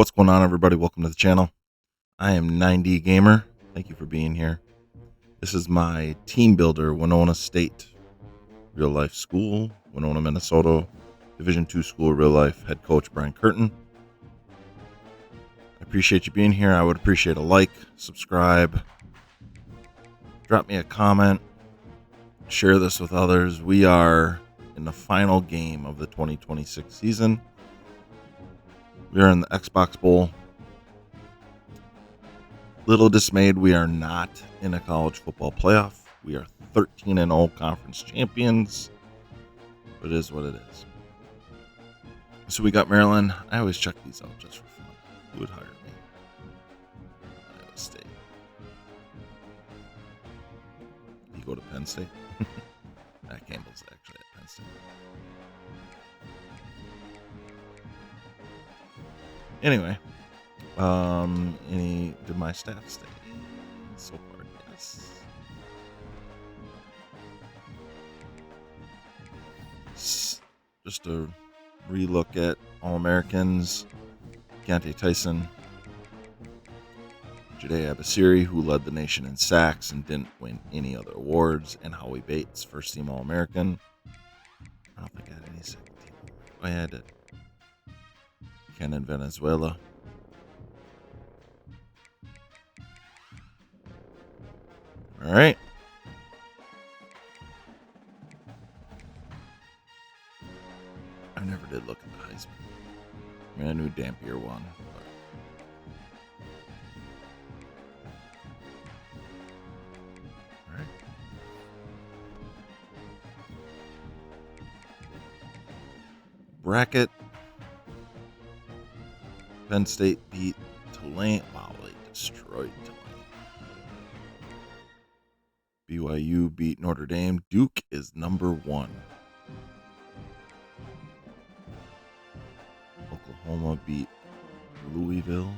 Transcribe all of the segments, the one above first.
What's going on, everybody? Welcome to the channel. I am 90 Gamer. Thank you for being here. This is my team builder, Winona State real life school, Winona, Minnesota, Division II school, real life head coach Brian Curtin. I appreciate you being here. I would appreciate a like, subscribe, drop me a comment, share this with others. We are in the final game of the 2026 season. We are in the Xbox Bowl. Little dismayed, we are not in a college football playoff. We are 13-0 conference champions. But it is what it is. So we got Maryland. I always check these out just for fun. Who would hire me? Iowa State. You go to Penn State? Matt Campbell's actually at Penn State. Anyway, did my staff stay so far? Yes. Just a relook at All-Americans. Keontae Tyson, Jade Abasiri, who led the nation in sacks and didn't win any other awards, and Howie Bates, first team All-American. I don't think I had any second team. Oh, yeah, I did. Ken in Venezuela. All right. I never did look at the Heisman. I mean, I knew Dampier won. But... All right. Bracket. Penn State beat Tulane. Wow, they destroyed Tulane. BYU beat Notre Dame. Duke is number 1. Oklahoma beat Louisville.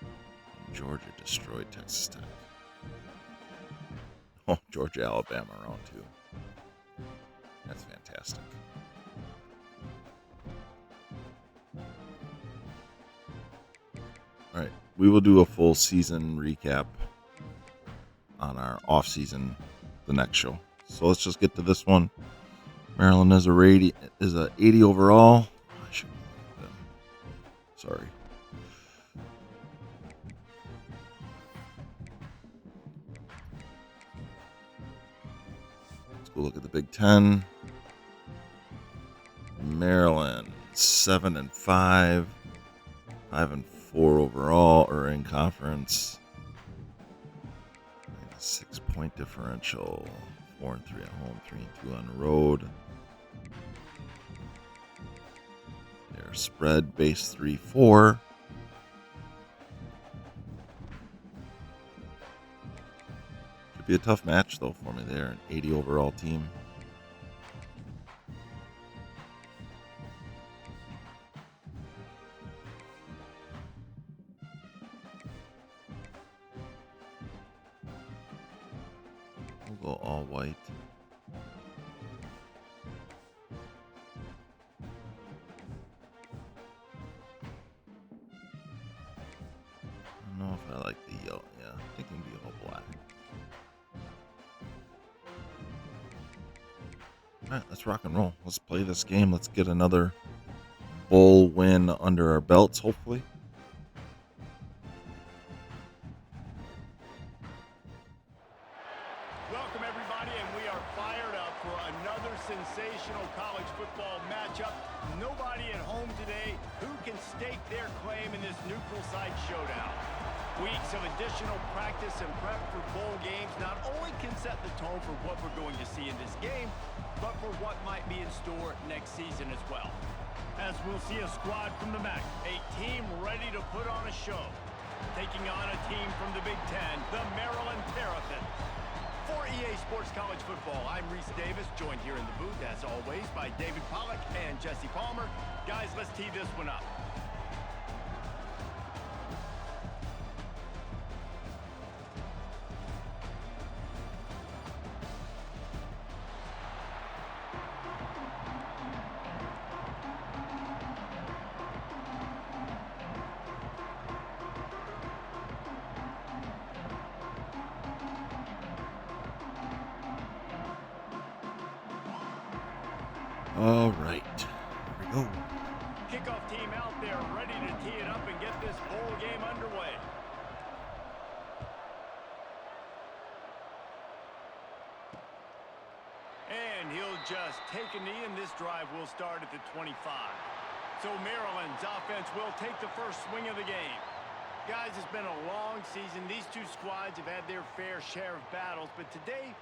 And Georgia destroyed Texas Tech. Oh, Georgia, Alabama round 2. That's fantastic. All right, we will do a full season recap on our off season the next show. So let's just get to this one. Maryland is a 80 overall. I should have them. Sorry. Let's go look at the Big Ten. Maryland 7-5, 5-4 overall, or in conference. 6-point differential. 4-3 at home, 3-2 on the road. Their spread base 3-4. Could be a tough match though for me there. An 80 overall team. We'll go all white. I don't know if I like the yellow. Yeah, I think it can be all black. Alright, let's rock and roll. Let's play this game. Let's get another bowl win under our belts, hopefully. Welcome, everybody, and we are fired up for another sensational college football matchup. Nobody at home today who can stake their claim in this neutral site showdown. Weeks of additional practice and prep for bowl games not only can set the tone for what we're going to see in this game, but for what might be in store next season as well. As we'll see a squad from the MAC, a team ready to put on a show. Taking on a team from the Big Ten, the Maryland Terrapins. For EA Sports College Football, I'm Reese Davis, joined here in the booth, as always, by David Pollack and Jesse Palmer. Guys, let's tee this one up. All right. Here we go. Kickoff team out there ready to tee it up and get this bowl game underway. And he'll just take a knee, and this drive will start at the 25. So Maryland's offense will take the first swing of the game. Guys, it's been a long season. These two squads have had their fair share of battles, but today,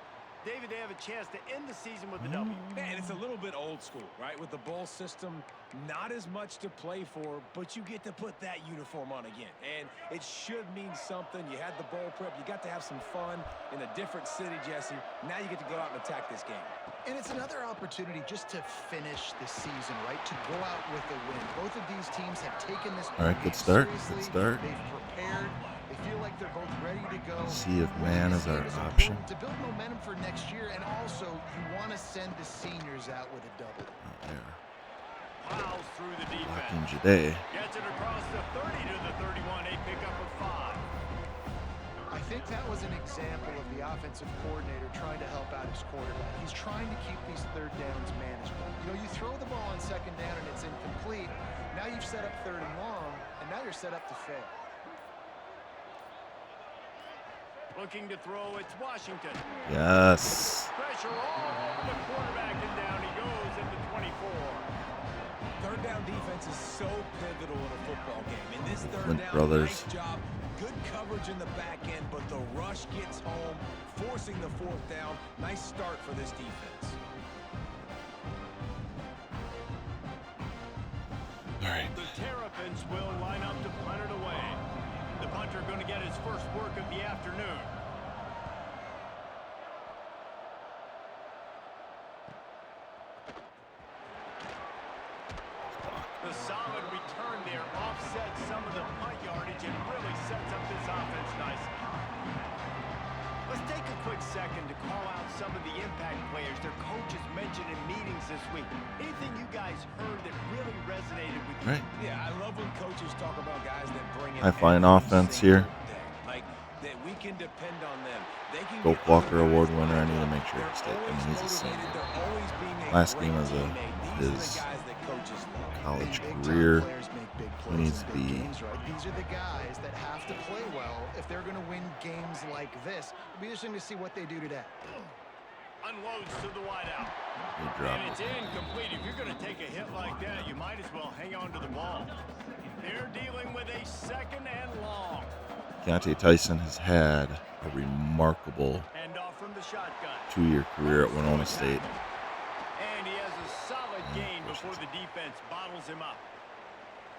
David, they have a chance to end the season with a W. Man, it's a little bit old school, right? With the bowl system, not as much to play for, but you get to put that uniform on again. And it should mean something. You had the bowl prep. You got to have some fun in a different city, Jesse. Now you get to go out and attack this game. And it's another opportunity just to finish the season, right? To go out with a win. Both of these teams have taken this All right, good start. seriously. Good start. They've prepared. They feel like they're both ready to go. See if man is our This option. important to build momentum for next year, and also you want to send the seniors out with a double. There. Plows through the Blocking defense. Jade. Gets it across the 30 to the 31. A pickup of 5. I think that was an example of the offensive coordinator trying to help out his quarterback. He's trying to keep these third downs manageable. You know, you throw the ball on second down and it's incomplete. Now you've set up third and long, and now you're set up to fail. Looking to throw, it's Washington. Yes. Pressure all over the quarterback, and down he goes at the 24. Third down defense is so pivotal in a football game. In this third Flint down, brothers. nice job. Good coverage in the back end, but the rush gets home, forcing the fourth down. Nice start for this defense. All right. The Terrapins will line up to punt it away. The punter going to get his first work of the afternoon. The solid return there offsets some of the punt yardage and really sets up this offense nicely. Let's take a quick second to call out some of the impact players their coaches mentioned in meetings this week. Anything you guys heard that really resonated with you? Right. Yeah, I love when coaches talk about guys that bring in High-flying every offense single here. day. Like, that we can depend on them. They can Gold get Walker other Award guys winner. I lined need to up. make sure They're he stays. I mean, he's a always senior. motivated. They're always being a Last great game of teammate. These are his the guys that coaches love. college Big-time career. players make big He plays needs in to big be games, right? These are the guys that have to play well if they're going to win games like this. It'll be interesting to see what they do today. Unloads to the wideout. He And dropped it's it. incomplete. If you're going to take a hit like that, you might as well hang on to the ball. They're dealing with a second and long. Keontae Tyson has had a remarkable And off from the shotgun. 2-year career at Winona State. And he has a solid gain before the defense bottles him up.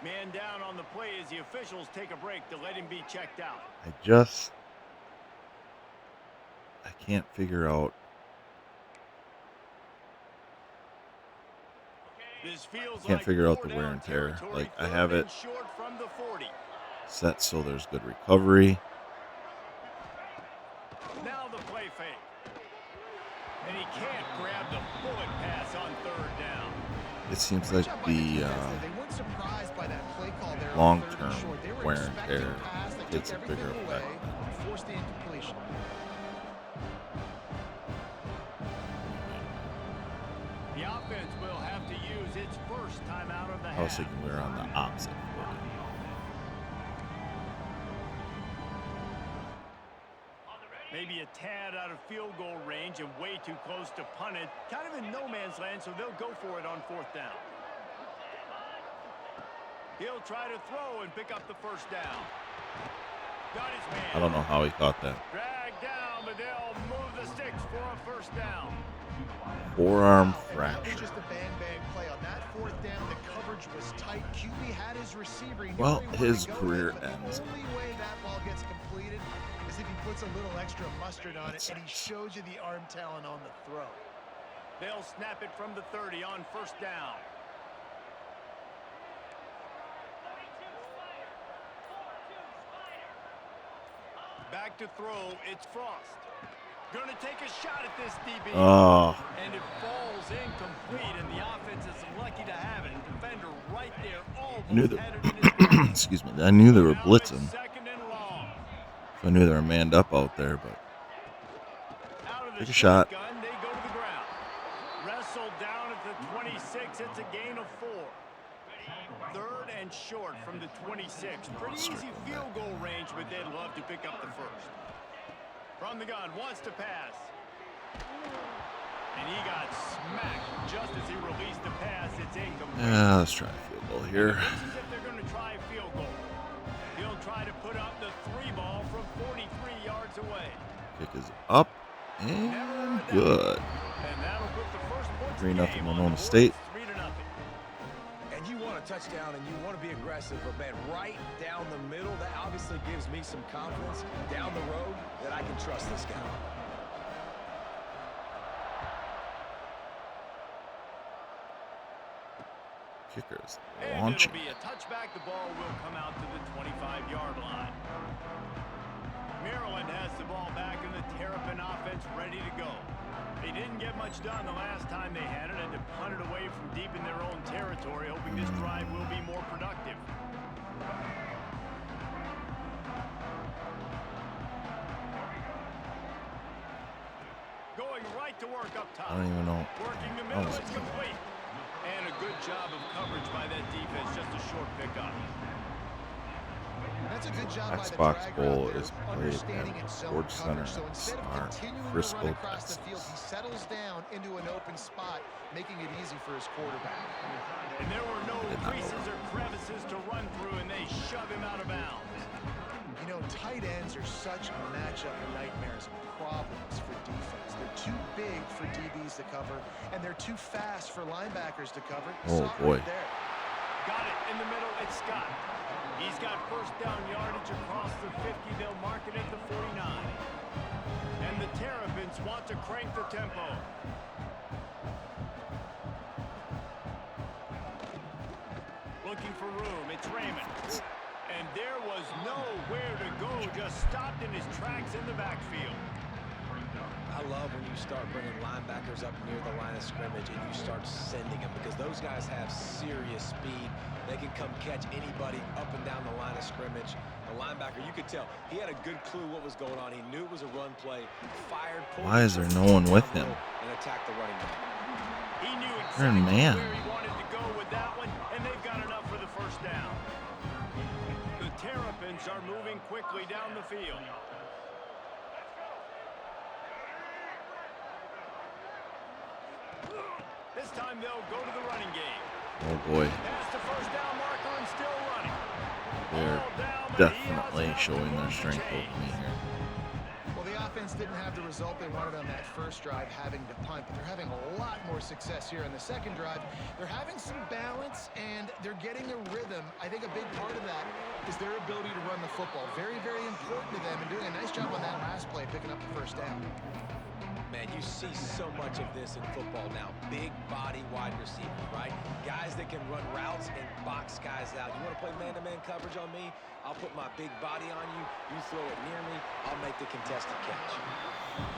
Man down on the play as the officials take a break to let him be checked out. I can't figure out. This feels Can't like figure out the 4 wear down and tear. territory, Like, I third have and it short from the 40. set so there's good recovery. Now the play fake. And he can't grab the bullet pass on third down. It seems like Good job by the defense there. They weren't surprised by that play call there on long-term third and short. They were wear and expecting tear a pass that takes took a bigger everything away effect. and forced the incompletion. The offense will have to use its first timeout of the I was half. thinking we were on the opposite. Maybe a tad out of field goal range and way too close to punt it. Kind of in no man's land, so they'll go for it on fourth down. He'll try to throw and pick up the first down. Got his man. I don't know how he caught that. Dragged down, but they'll move the sticks for a first down. Forearm That was fracture. just a bang-bang play. On that fourth down, the coverage was tight. QB had his receiver. He knew Well, where he his wanted to go career with it, but ends. The only way that ball gets completed is if he puts a little extra mustard on it, That and he sucks. shows you the arm talent on the throw. They'll snap it from the 30 on first down. Back to throw, it's Frost. Gonna take a shot at this DB. Oh, And it falls incomplete, and the offense is lucky to have it. Defender right there, I knew almost had it in his grasp. excuse me. I knew they were Now it's blitzing. second and long. So I knew they were manned up out there, but Out of the Take a shot. shotgun, they go to the ground. Wrestled down at the 26. and short from the 26. Pretty easy field goal range, but they'd love to pick up the first. From the gun, wants to pass. And he got smacked just as he released the pass. It's incomplete. Yeah, let's try a field goal here. It looks as if they're going to try a field goal. He'll try to put up the 3 ball from 43 yards away. Kick is up and good. And that'll put the first points 3-0 Winona State. 3-0. And you want a touchdown and you want to be aggressive, but man, right down the middle, that obviously gives me some confidence down the road that I can trust this guy. Kickers And launching. it'll be a touchback. The ball will come out to the 25-yard line. Maryland has the ball back in the Terrapin offense ready to go. They didn't get much done the last time they had it and to punt it away from deep in their own territory, hoping this drive will be more productive. Going right to work up top. I don't even know. Working the middle, it's complete. And a good job of coverage by that defense, just a short pickup. That's a good job by the Xbox dragger Bowl out there, is played understanding at its the zone Sports Center coverage. So in instead of Smart, continuing to Frisco, run across the field, he Texas. settles down into an open spot, making it easy for his quarterback. And there were no Did not creases or crevices to run through, and they shove him out of bounds. You know, tight ends are such matchup nightmares and problems for defense. They're too big for DBs to cover, and they're too fast for linebackers to cover. Oh, boy. Right there. Got it in the middle, it's Scott. He's got first down yardage across the 50. They'll mark it at the 49. And the Terrapins want to crank the tempo. Looking for room, it's Raymond. And there was nowhere to go, just stopped in his tracks in the backfield. I love when you start bringing linebackers up near the line of scrimmage and you start sending them, because those guys have serious speed. They can come catch anybody up and down the line of scrimmage. The linebacker, you could tell, he had a good clue what was going on. He knew it was a run play, fired, pulled. Why is there no one with him? And attacked the running back. He knew You're a exactly man. where he wanted to go with that one, and they've got enough for the first down. The Terrapins are moving quickly down the field. This time they'll go to the running game. Oh boy, Past the first down marker and still running. they're Ball down, but he definitely has showing their enough strength to over me here. Well, the offense didn't have the result they wanted on that first drive, having to punt, but they're having a lot more success here on the second drive. They're having some balance, and they're getting a rhythm. I think a big part of that is their ability to run the football. Very, very important to them, and doing a nice job on that last play, picking up the first down. Man, you see so much of this in football now. Big body wide receivers, right? Guys that can run routes and box guys out. You want to play man-to-man coverage on me? I'll put my big body on you. You throw it near me, I'll make the contested catch.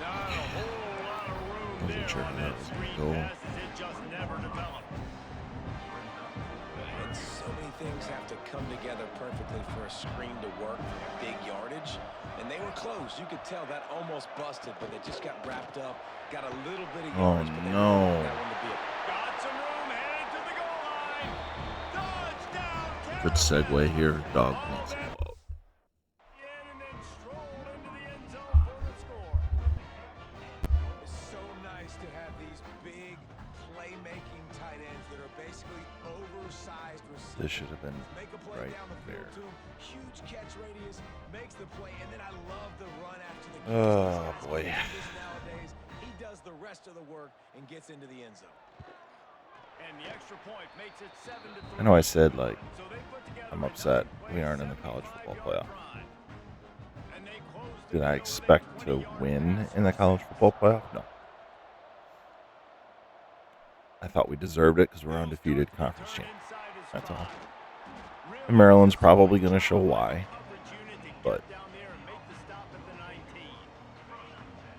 Not a whole lot of room Wasn't there sure on how that that was screen gonna go. passes. It just never developed. And so many things have to come together perfectly for a screen to work for big yardage. And they were close. You could tell that almost busted, but they just got wrapped up. Got a little bit of Oh, yardage, but they no. didn't want that one to be a Got some room, headed to the goal line. Touchdown, Good segue here. Dog wants to go out. and then strolled into the end zone for the score. It's so nice to have these big playmaking tight ends that are basically oversized receivers. This should have been Make a play right down the there. field too. Huge catch radius, makes the play, and then I love the run after the catch. Oh, He's boy. got this nowadays. He does the rest of the work and gets into the end zone. And the extra point makes it 7-3. I know I said, like, So they put together I'm a upset double we play, aren't in the college football 75-yard playoff. drive. And they closed Did it I with a expect to 20-yard win pass. in the college football playoff? No. I thought we deserved it because we're undefeated conference Turn champions. inside is That's all. five. Really And Maryland's probably going to show why. coverage unit to get But down there and make the stop at the 19.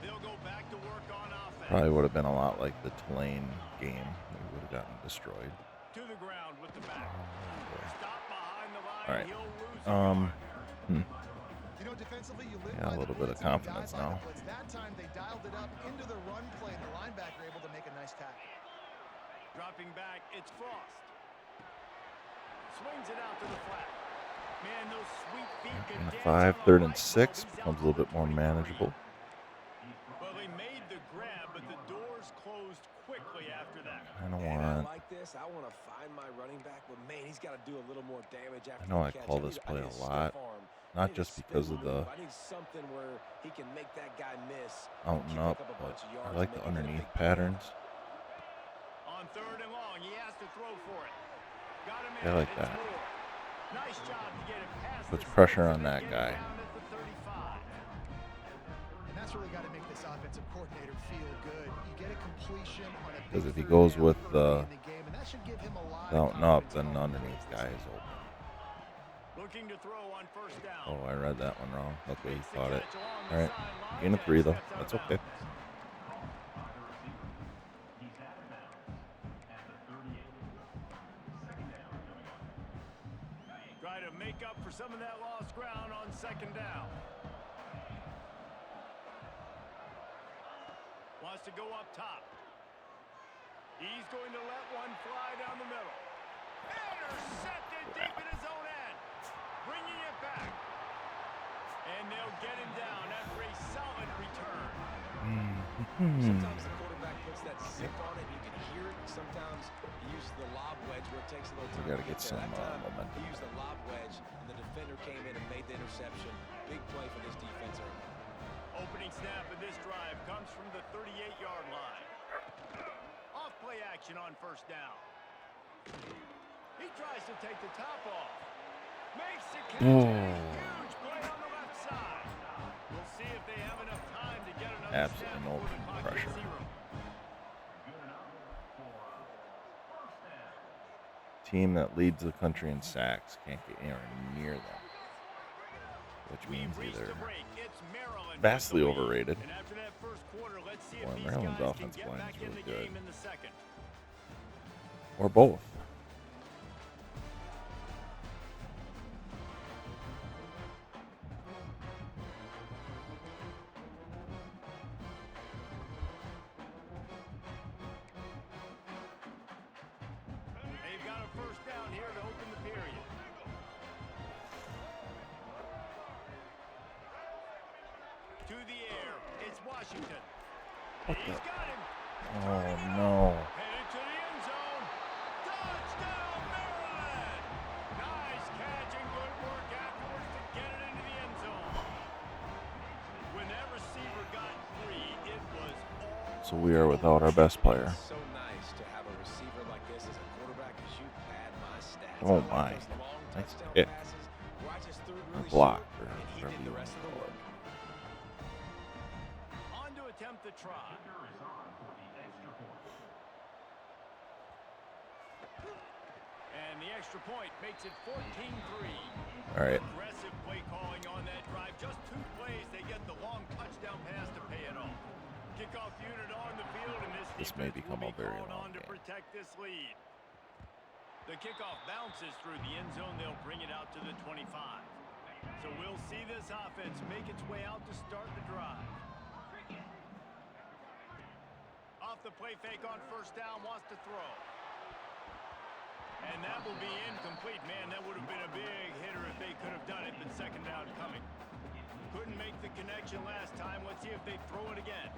They'll go back to work on offense. probably would have been a lot like the Tulane game. We would have gotten destroyed. To the ground with the back. boy. Stop behind the line. All right. He'll lose a yard. You know, defensively, you live Yeah, by a the little bit of blitz and you die confidence by the now. blitz. That time they dialed it up into the run play, and the linebacker able to make a nice tackle. Dropping back, it's Frost. Swings it out to the flat. Man, those sweet feet can And dance 5, on the 3rd and right 6 ball. becomes a little bit more manageable. Well, they made the grab, but the doors closed quickly after that. I don't And I want. like this. I want to find my running back, but man, he's got to do a little more damage after I know the I catch. call this play need a stiff lot, arm. I not need a just spin because of the move. I need something where he can make that guy miss. out and kick up, up a but bunch of I yards like and the maybe get a underneath big play. patterns. On 3rd and long, he has to throw for it. Got him I in. like It's that. Moore. Nice job to get it past Puts the pressure sticks on and then that get it guy. down at the 35. And that's really got to make this offensive coordinator feel good. You get a completion on a Because big if he 3rd goes down with early the in the game, and that should give him a lot out of and up, confidence then the going into underneath this guy season. is open. Looking to throw on 1st down. Oh, I read that one wrong. Luckily he Makes the caught it. catch along the All right, sideline gain of and 3 though. steps out That's of okay. bounds. Try to make up for some of that lost ground on 2nd down. Wants to go up top. He's going to let one fly down the middle. Intercepted deep in his own end. Bringing it back. And they'll get him down after a solid return. Sometimes the quarterback puts that zip on it. You can hear it. Sometimes he uses the lob wedge where it takes a little time. We gotta to get there. some, That time, momentum He used the lob wedge, and the defender came in and made the interception. Big play for this defense early. Opening snap of this drive comes from the 38-yard line. Off play action on 1st down. He tries to take the top off. Makes the catch. Huge play on the left side. We'll see if they have enough time to get another Absolutely snap no before the clock pressure. hits 0. Team that leads the country in sacks can't get anywhere near them, which means We've reached either the break. It's Maryland vastly with the lead. overrated. And after that 1st quarter, let's see Boy, if these Maryland's guys offensive can get line back is in really the good. game in the 2nd. Or both. They've got a 1st down here to open the period. To the air, it's Washington. What He's the? got him. Oh no. Headed to the end zone. Touchdown, Maryland! Nice catch and good work afterwards to get it into the end zone. When that receiver got free, it was all So we are without our best player. So nice to have a receiver like this as a quarterback because you pad my stats. Oh, I like my. those long Nice touchdown hit. passes where I just threw it Or really block, short, or and he whatever did you the want rest to of the call work. it. on to attempt the try. And the extra point makes it 14-3. All right. Aggressive play calling on that drive. Just 2 plays, they get the long touchdown pass to pay it off. Kickoff unit on the field, and This this may defense become will a be very called long on to game. protect this lead. The kickoff bounces through the end zone. They'll bring it out to the 25. So we'll see this offense make its way out to start the drive. Off the play fake on 1st down, wants to throw. And that will be incomplete. Man, that would have been a big hitter if they could have done it, but 2nd down coming. Couldn't make the connection last time. Let's see if they throw it again.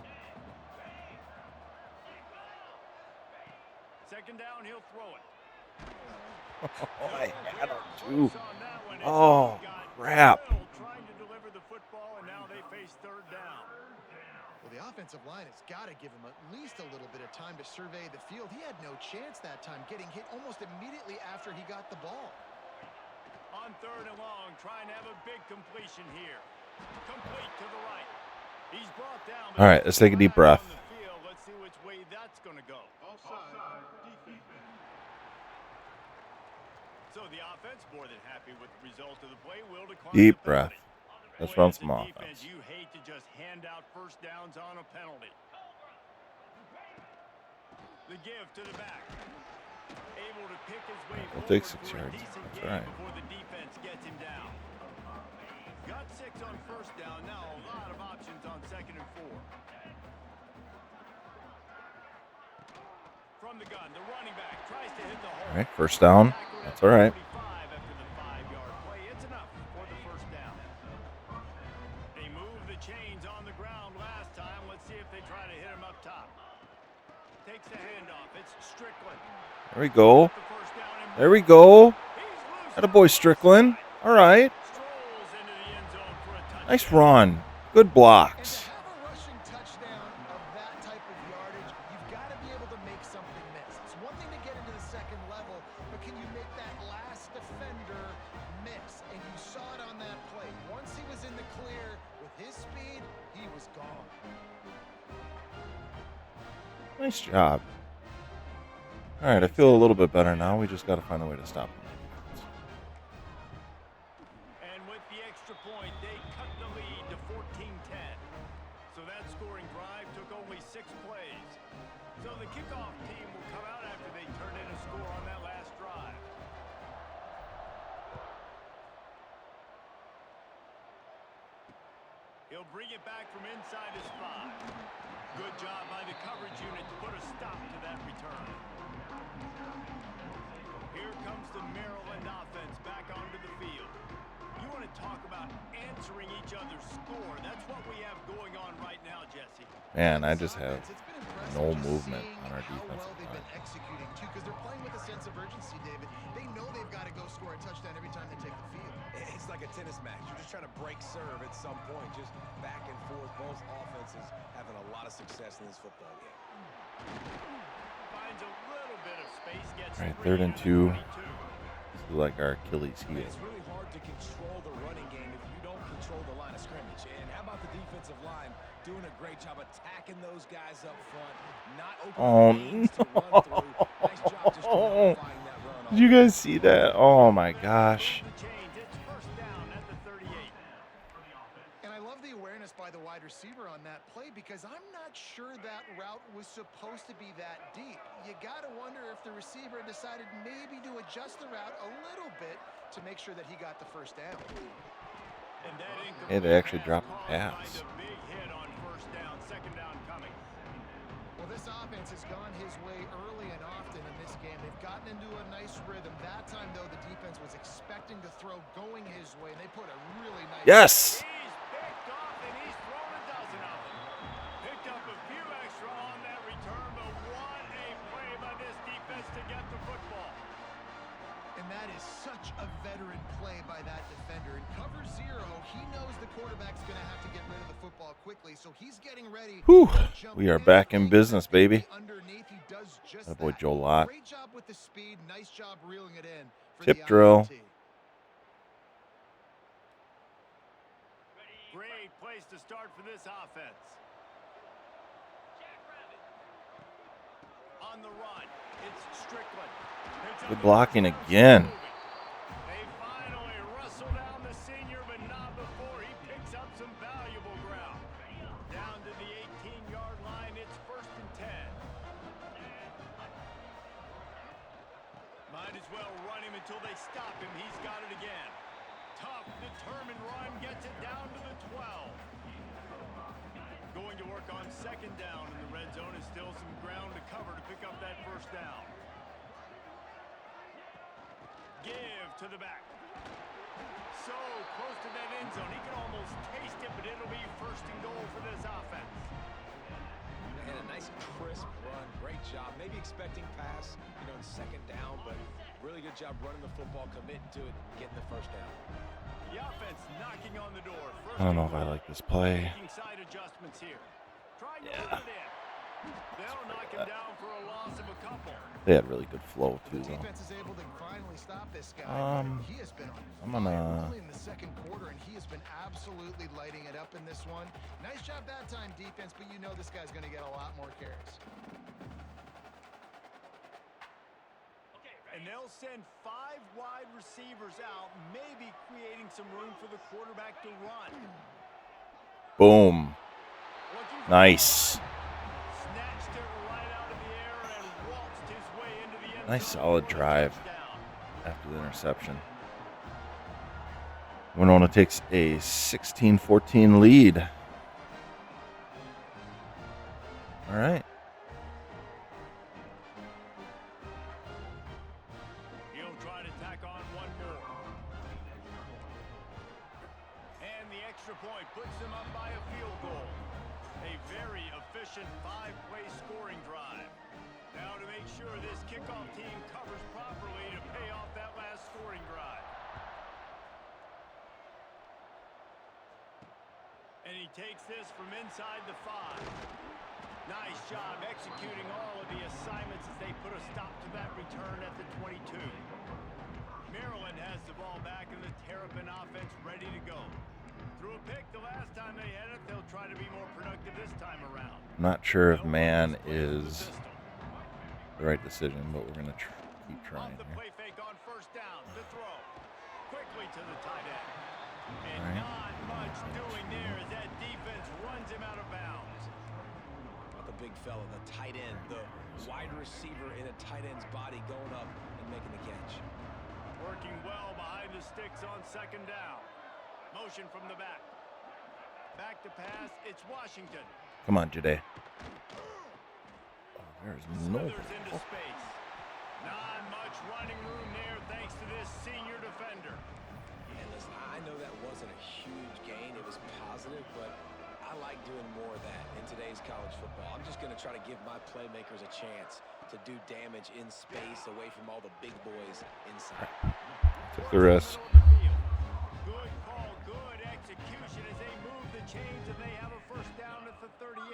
2nd down, he'll throw it. Oh, I had him too. Oh, crap. Trying to deliver the football, and now they face 3rd down. Well, the offensive line has got to give him at least a little bit of time to survey the field. He had no chance that time, getting hit almost immediately after he got the ball. On 3rd and long, trying to have a big completion here. Complete to the right. He's brought down. All right, let's take a deep breath. Let's see which way that's going to go. So the offense more than happy with the result of the play. Will decline Deep the penalty. breath. Let's Boy, run as a some defense, offense. You hate to just hand out 1st downs on a penalty. The give to the back. Able to pick his way We'll forward take 6 for a yards. decent That's gain right. before the defense gets him down. Got 6 on 1st down. Now a lot of options on 2nd and 4. From the gun, the running back tries to hit the hole. All right, 1st down. That's all right. chains on the ground last time. Let's see if they try to hit him up top. Takes the handoff. It's Strickland. There we go. The first down and There we go. he's loose Atta boy, Strickland. All right. strolls into the end zone for a touchdown. Nice run. Good And blocks. to have a rushing touchdown of that type of yardage, you've got to be able to make something miss. It's one thing to get into the second level, but can you make that last defender miss? And you saw it on that play. Once he was in the clear with his speed, he was gone. Nice job. All right, I feel a little bit better now. We just got to find a way to stop them. And with the extra point, they cut the lead to 14-10. So that scoring drive took only 6 plays. So the kickoff team will come out after they turn in a score on that last drive. He'll bring it back from inside his 5. Good job by the coverage unit to put a stop to that return. Here comes the Maryland offense back onto the field. You want to talk about answering each other's score. That's what we have going on right now, Jesse. Man, I just have It's been impressive no just movement seeing on our how defensive well they've line. been executing too, because they're playing with a sense of urgency, David. They know they've got to go score a touchdown every time they take the field. It's like a tennis match. You're just trying to break serve at some point, just back and forth. Both offenses having a lot of success in this football game. Finds a little bit of space, gets All right, free 3rd and at 2. 22. This is like our Achilles heel. It's really hard to control the running game if you don't control the line of scrimmage. And how about the defensive line doing a great job attacking those guys up front, not opening lanes to run through. Nice job just qualifying that run. Did you guys see that? Oh my gosh. The change, it's first down at the 38. And I love the awareness by the wide receiver on that play, because I'm not sure that route was supposed to be that deep. You got to wonder if the receiver decided maybe to adjust the route a little bit to make sure that he got the first down. And that Hey, they actually dropped the caused by pass. the big hit on first down, second down coming. Well, this offense has gone his way early and often in this game. They've gotten into a nice rhythm. That time, though, the defense was expecting to throw going his way, and they put a really nice... Yes. He's picked off, and he's thrown a dozen of them. Picked up a few extra on that return, but what a play by this defense to get the football. And that is such a veteran play by that defender. In cover 0, he knows the quarterback's going to have to get rid of the football quickly, so he's getting ready. Whew. to jump We are back in business, baby. Underneath, he does just That boy that. Joe Lott. Great job with the speed. Nice job reeling it in. For Tip the drill. INT. Great place to start for this offense. On the run, it's Strickland. Picks up Good the blocking first down, again. They finally wrestle down the senior, but not before he picks up some valuable ground. Down to the 18-yard line, it's first and 10. Might as well run him until they stop him. He's got it again. Tough, determined run, gets it down to the 12. Going to work on second down in the red zone. Is still some ground to cover to pick up that first down. Give to the back. So close to that end zone. He can almost taste it, but it'll be first and goal for this offense. And a nice crisp run. Great job. Maybe expecting pass, in second down, but really good job running the football, committing to it, getting the first down. The offense knocking on the door. First I don't know and if I goal. like this play. Making side adjustments here. Trying to Yeah. put it in. They'll knock him down for a loss of a couple. They had really good flow The too, though. defense is able to finally stop this guy. He has been on I'm fire gonna- early in the second quarter, and he has been absolutely lighting it up in this one. Nice job that time, defense, but you know this guy's going to get a lot more carries. And they'll send 5 wide receivers out, maybe creating some room for the quarterback to run. Boom. Looking for Nice. snatched it right out of the air and waltzed his way into the end Nice zone solid for a drive. touchdown. After the interception. Winona takes a 16-14 lead. All right. He'll try to tack on one more. And the extra extra point puts them up by a field goal. A very efficient 5-play scoring drive. Now to make sure this kickoff team covers properly to pay off that last scoring drive. And he takes this from inside the 5. Nice job executing all of the assignments as they put a stop to that return at the 22. Maryland has the ball back in the Terrapin offense ready to go. Threw a pick the last time they had it. They'll try to be more productive this time around. I'm not sure if man is the right decision, but we're going to keep trying the here. play fake on first down to throw. Quickly to the tight end. And not much doing there as that defense runs him out of bounds. Not the big fella, the tight end, the wide receiver in a tight end's body going up and making the catch. Working well behind the sticks on second down. Motion from the back. Back to pass. It's Washington. Come on, Jade. Oh, there's no. Slithers into space. Not much running room there thanks to this senior defender. And listen, I know that wasn't a huge gain. It was positive, but I like doing more of that in today's college football. I'm just going to try to give my playmakers a chance to do damage in space away from all the big boys inside. Took the risk. Good call, good execution as they move the chains and they have a first down at the 38.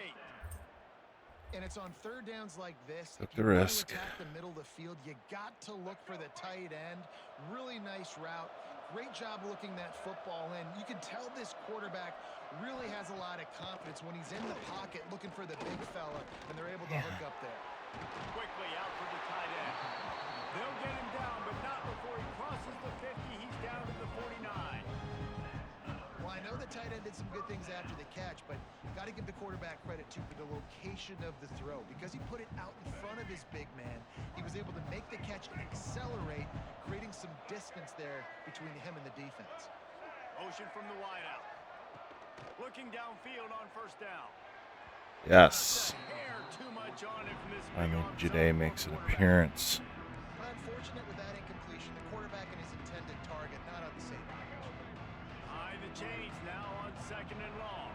And it's on third downs like this. Took If you the want risk. to attack the middle of the field, you got to look for the tight end. Really nice route. Great job looking that football in. You can tell this quarterback really has a lot of confidence when he's in the pocket looking for the big fella, and they're able to hook up there. Quickly out for the tight end. They'll get him down, but not before he crosses the 50. He's down to the 49. Well, I know the tight end did some good things after the catch, but got to give the quarterback credit, too, for the location of the throw. Because he put it out in front of his big man, he was able to make the catch and accelerate, creating some distance there between him and the defense. Motion from the wideout. Looking downfield on first down. Yes. Hair too much on it from this I big think arm Jade side makes an quarterback. appearance. Unfortunate with that incompletion. The quarterback and his intended target not on the same page. Behind the chains now on second and long.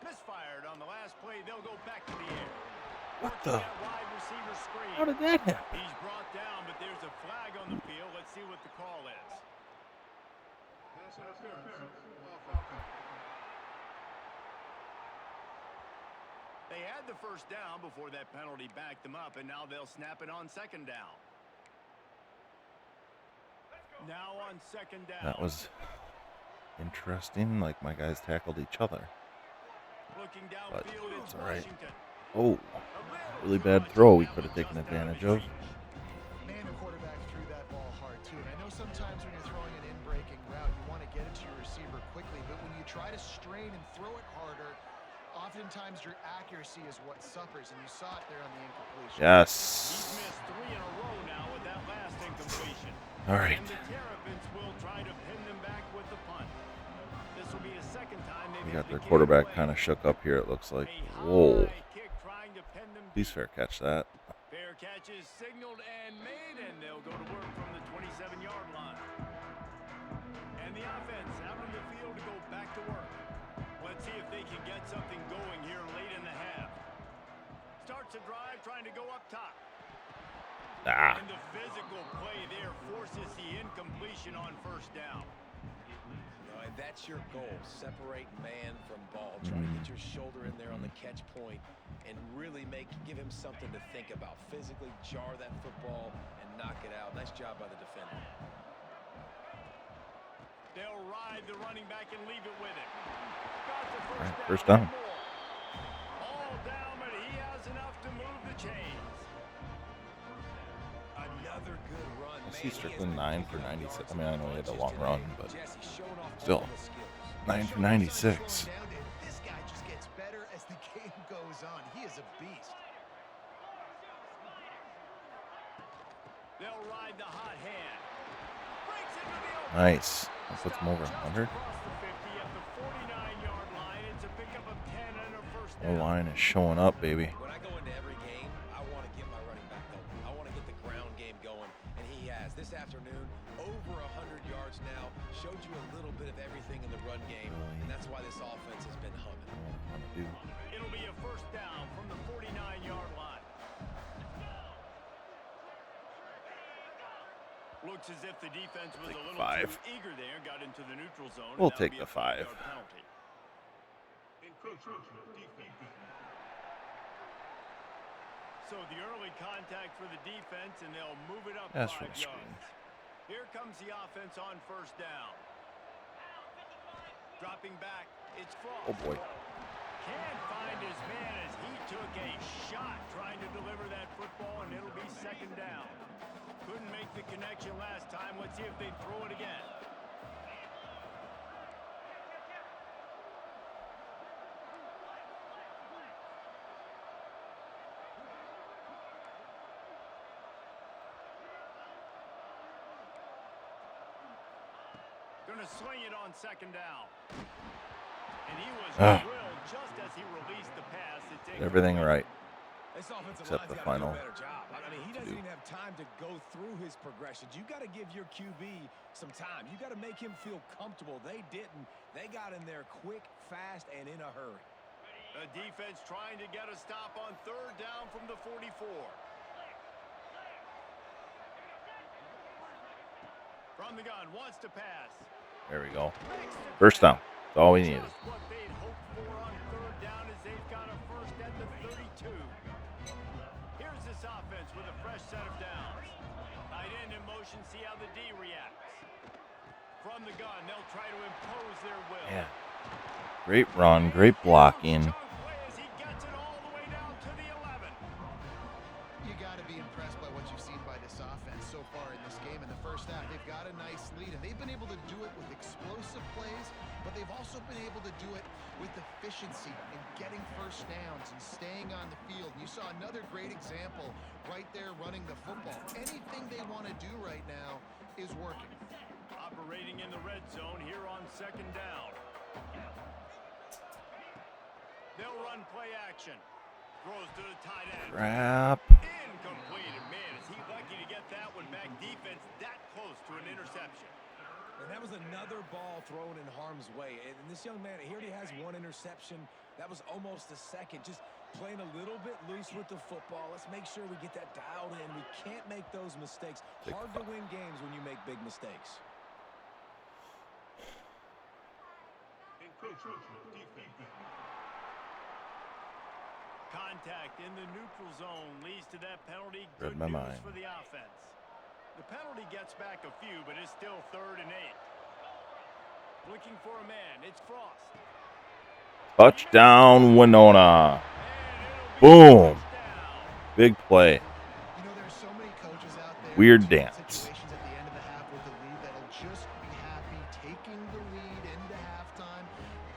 Misfired on the last play. They'll go back to the air. What Working the? that wide receiver screen. How did that happen? He's brought down, but there's a flag on the field. Let's see what the call is. They had the first down before that penalty backed them up, and now they'll snap it on second down. Now on second down. That was interesting. Like my guys tackled each other. Looking But downfield, it's it's all right. Washington. Oh, really bad throw we could have taken advantage of. Man, the quarterback threw that ball hard, too. And I know sometimes when you're throwing an in-breaking route, you want to get it to your receiver quickly. But when you try to strain and throw it harder, oftentimes your accuracy is what suffers. And you saw it there on the incompletion. Yes. He's missed 3 in a row now with that last incompletion. All right. And the Terrapins will try to pin them back with the punt. This will be a second time they've We got had their to quarterback kick kind of shook up here, it looks like. a Whoa. high kick trying to pin them. Please fair catch that. Fair catch is signaled and made, and they'll go to work from the 27-yard line. And the offense out on the field to go back to work. Let's see if they can get something going here late in the half. Starts a drive trying to go up top. Ah. And the physical play there forces the incompletion on first down. And that's your goal. Separate man from ball. Try to get your shoulder in there on the catch point and really give him something to think about. Physically jar that football and knock it out. Nice job by the defender. They'll ride the running back and leave it with it. Got the First down. All down, but he has enough to move the chains. Another good run. I see Strickland 9 for 96. I mean, I know he had a long run, but still, 9 for 96. This guy just gets better as the game goes on. He is a beast. They'll ride the hot hand. Breaks into the open. Nice. That puts him over 100. Across the 50 at the 49-yard line. It's a pickup of 10 and a first The down. line is showing up, baby. When I go into every game, I want to get my running back going. I want to get the ground game going, and he has. this afternoon. Over 100 yards now. Showed you a little bit of everything in the run game, and that's why this offense has been humming. It'll be a first down from the 49-yard line. Looks as if the defense was a little too eager there, got into the neutral zone. We'll take the 5. So the early contact for the defense, and they'll move it up That's 5 for the screen. yards. Here comes the offense on first down. Dropping back, it's Frost. Oh boy. Can't find his man as he took a shot trying to deliver that football, and it'll be second down. Couldn't make the connection last time. Let's see if they throw it again. Gonna sling it on second down. And he was drilled just as he released the pass. It's Everything right. This offensive Except line's the gotta do final a better job. I mean, he doesn't even have time to go through his progressions. You got to give your QB some time. You got to make him feel comfortable. They didn't. They got in there quick, fast, and in a hurry. The defense trying to get a stop on third down from the 44. From the gun, wants to pass. There we go. First down. That's all we needed. Just what they'd hoped for on third down as they've got a first at the 32. Here's this offense with a fresh set of downs. Tight end in motion, see how the D reacts. From the gun, they'll try to impose their will. Yeah. Great run, great blocking. As he gets it all the way down to the 11. You got to be impressed by what you've seen by this offense so far in this game. In the first half, they've got a nice lead, and they've been able to do it with explosive plays, but they've also been able to do it with efficiency and getting first downs and staying on the field. You saw another great example right there running the football. Anything they want to do right now is working. Operating in the red zone here on second down. They'll run play action. Throws to the tight end. Crap. Incomplete. And man, is he lucky to get that one back. Defense that close to an interception. And that was another ball thrown in harm's way. And this young man, he already has one interception. That was almost a second. Just playing a little bit loose with the football. Let's make sure we get that dialed in. We can't make those mistakes. Hard to win games when you make big mistakes. Contact in the neutral zone leads to that penalty. Read Good my news mind. for the offense. The penalty gets back a few, but it's still 3rd and 8. Looking for a man. It's Frost. Touchdown, Winona. Boom. Big play. You know, there's so many coaches out there. Weird in dance. Situations at the end of the half with the lead that'll just be happy taking the lead into halftime.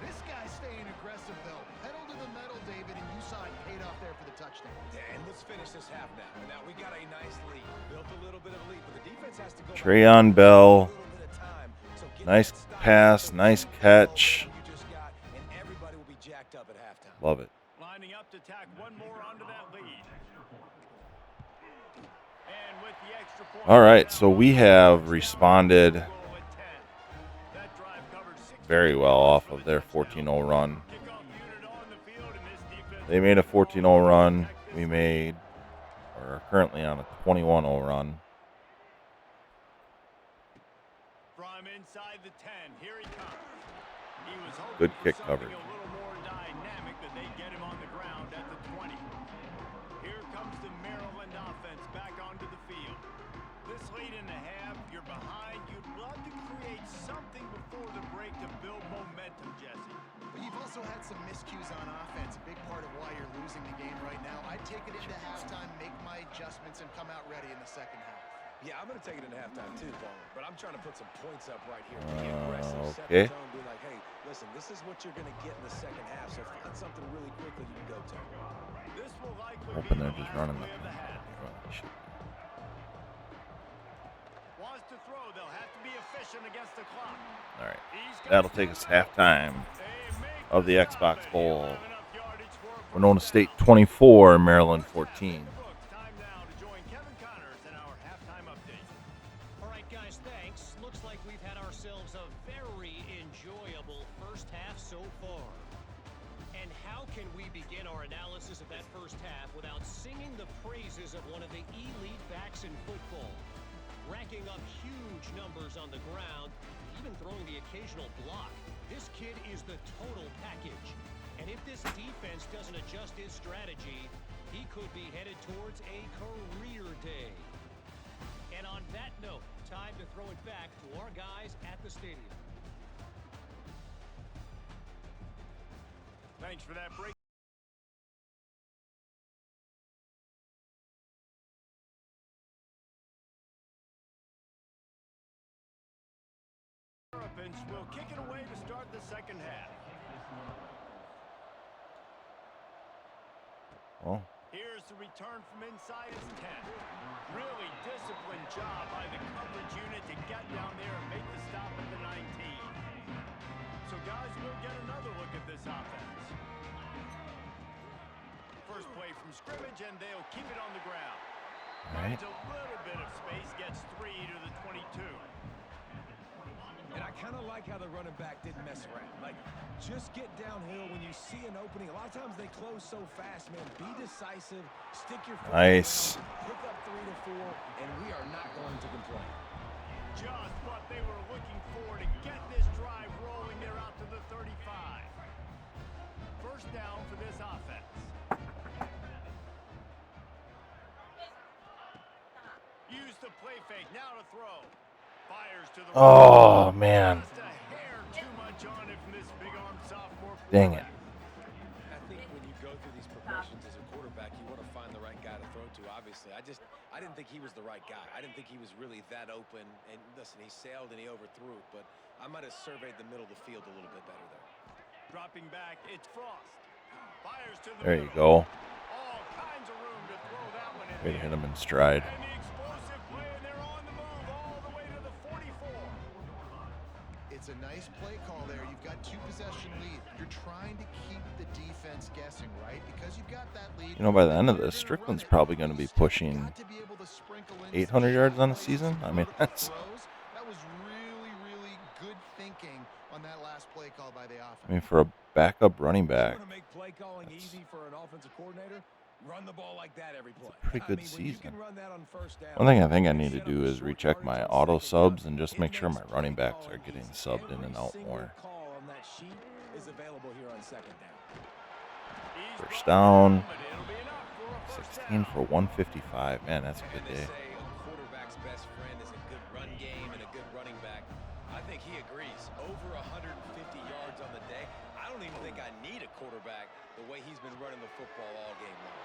This guy's staying aggressive, though. Pedal to the metal, David, and you saw it paid off there for the touchdown. And let's finish this half now. Now we got a nice lead. Built a little bit of a lead, but the defense has to go. Trayon Bell. A little bit of time. So get Nice that stop. pass, nice catch. You just got, and everybody will be jacked up at halftime. Love it. Lining up to tack one more onto that lead. And with the extra point. All right, so we have responded That drive covered 6 very well off of their 14-0 run. kickoff unit on the field, and this defense They made a 14-0 run. We made, or are currently on a 21-0 run. from inside the 10. Here he comes. He was hoping Good for kick something coverage. a little more dynamic, but they get him on the ground at the 20. Here comes the Maryland offense back onto the field. This late in the half, you're behind. You'd love to create something before the break to build momentum, Jesse. But you've also had some miscues on offense, a big part of why you're losing the game right now. I'd take it into halftime, make my adjustments, and come out ready in the second half. Yeah, I'm going to take it into halftime too, Bowman. But I'm trying to put some points up right here. Be aggressive, set Okay. the tone, be like, hey, listen, this is what you're going to get in the second half. So find something really quickly you can go to. This will likely Hoping be they're the just last running play of the half. the. Wants to throw. They'll have to be efficient against the clock. All right, He's got that'll take us halftime They make of the the Xbox stop. Bowl. He'll have enough yardage for it from Winona the State stop. 24, Maryland 14. Time now to join Kevin Connors in our halftime update. Coach's thanks. Looks like we've had ourselves a very enjoyable first half so far. And how can we begin our analysis of that first half without singing the praises of one of the elite backs in football? Racking up huge numbers on the ground, even throwing the occasional block. This kid is the total package. And if this defense doesn't adjust his strategy, he could be headed towards a career day. And on that note, time to throw it back to our guys at the stadium. Thanks for that break. Will kick it away to start the second half. Oh. Here's the return from inside his 10. Really disciplined job by the coverage unit to get down there and make the stop at the 19. So guys, we'll get another look at this offense. First play from scrimmage, and they'll keep it on the ground. Right. Finds a little bit of space, gets 3 to the 22. And I kind of like how the running back didn't mess around. Like, just get downhill when you see an opening. A lot of times they close so fast, man. Be decisive. Stick your foot Nice. down, pick up 3 to 4, and we are not going to complain. Just what they were looking for to get this drive rolling. They're out to the 35. First down for this offense. Use the play fake. Now to throw. Fires to the Oh, man. Just a hair too much on it from this big arm sophomore. Dang it. I think when you go through these progressions as a quarterback, you want to find the right guy to throw to, obviously. I didn't think he was the right guy. I didn't think he was really that open. And listen, he sailed and he overthrew it, but I might have surveyed the middle of the field a little bit better there. Dropping back, it's Frost. Fires to the There you middle. go. All kinds of room to throw that one in. Way to hit him in stride. And the explosive play, and they're on the move all the way to the 44. It's a nice play call there. You've got 2-possession lead. You're trying to keep the defense guessing, right? Because you've got that lead. You know, by the end of this, Strickland's probably going to be pushing 800 yards on the season. I mean, that's... That was really, really good thinking on that last play call by the offense. I mean, for a backup running back, You want to make play calling easy for an offensive coordinator? Run the ball like that every play. pretty good when you season. can run that on first down, One thing I think I need to do is recheck my auto subs and just make sure my running backs are getting subbed in and out more. Call on that sheet is available here on second down. First down, 16 for 155. Man, that's a good They day. say a quarterback's best friend is a good run game and a good running back. I think he agrees. Over 150 yards on the day. I don't even think I need a quarterback the way he's been running the football all game long.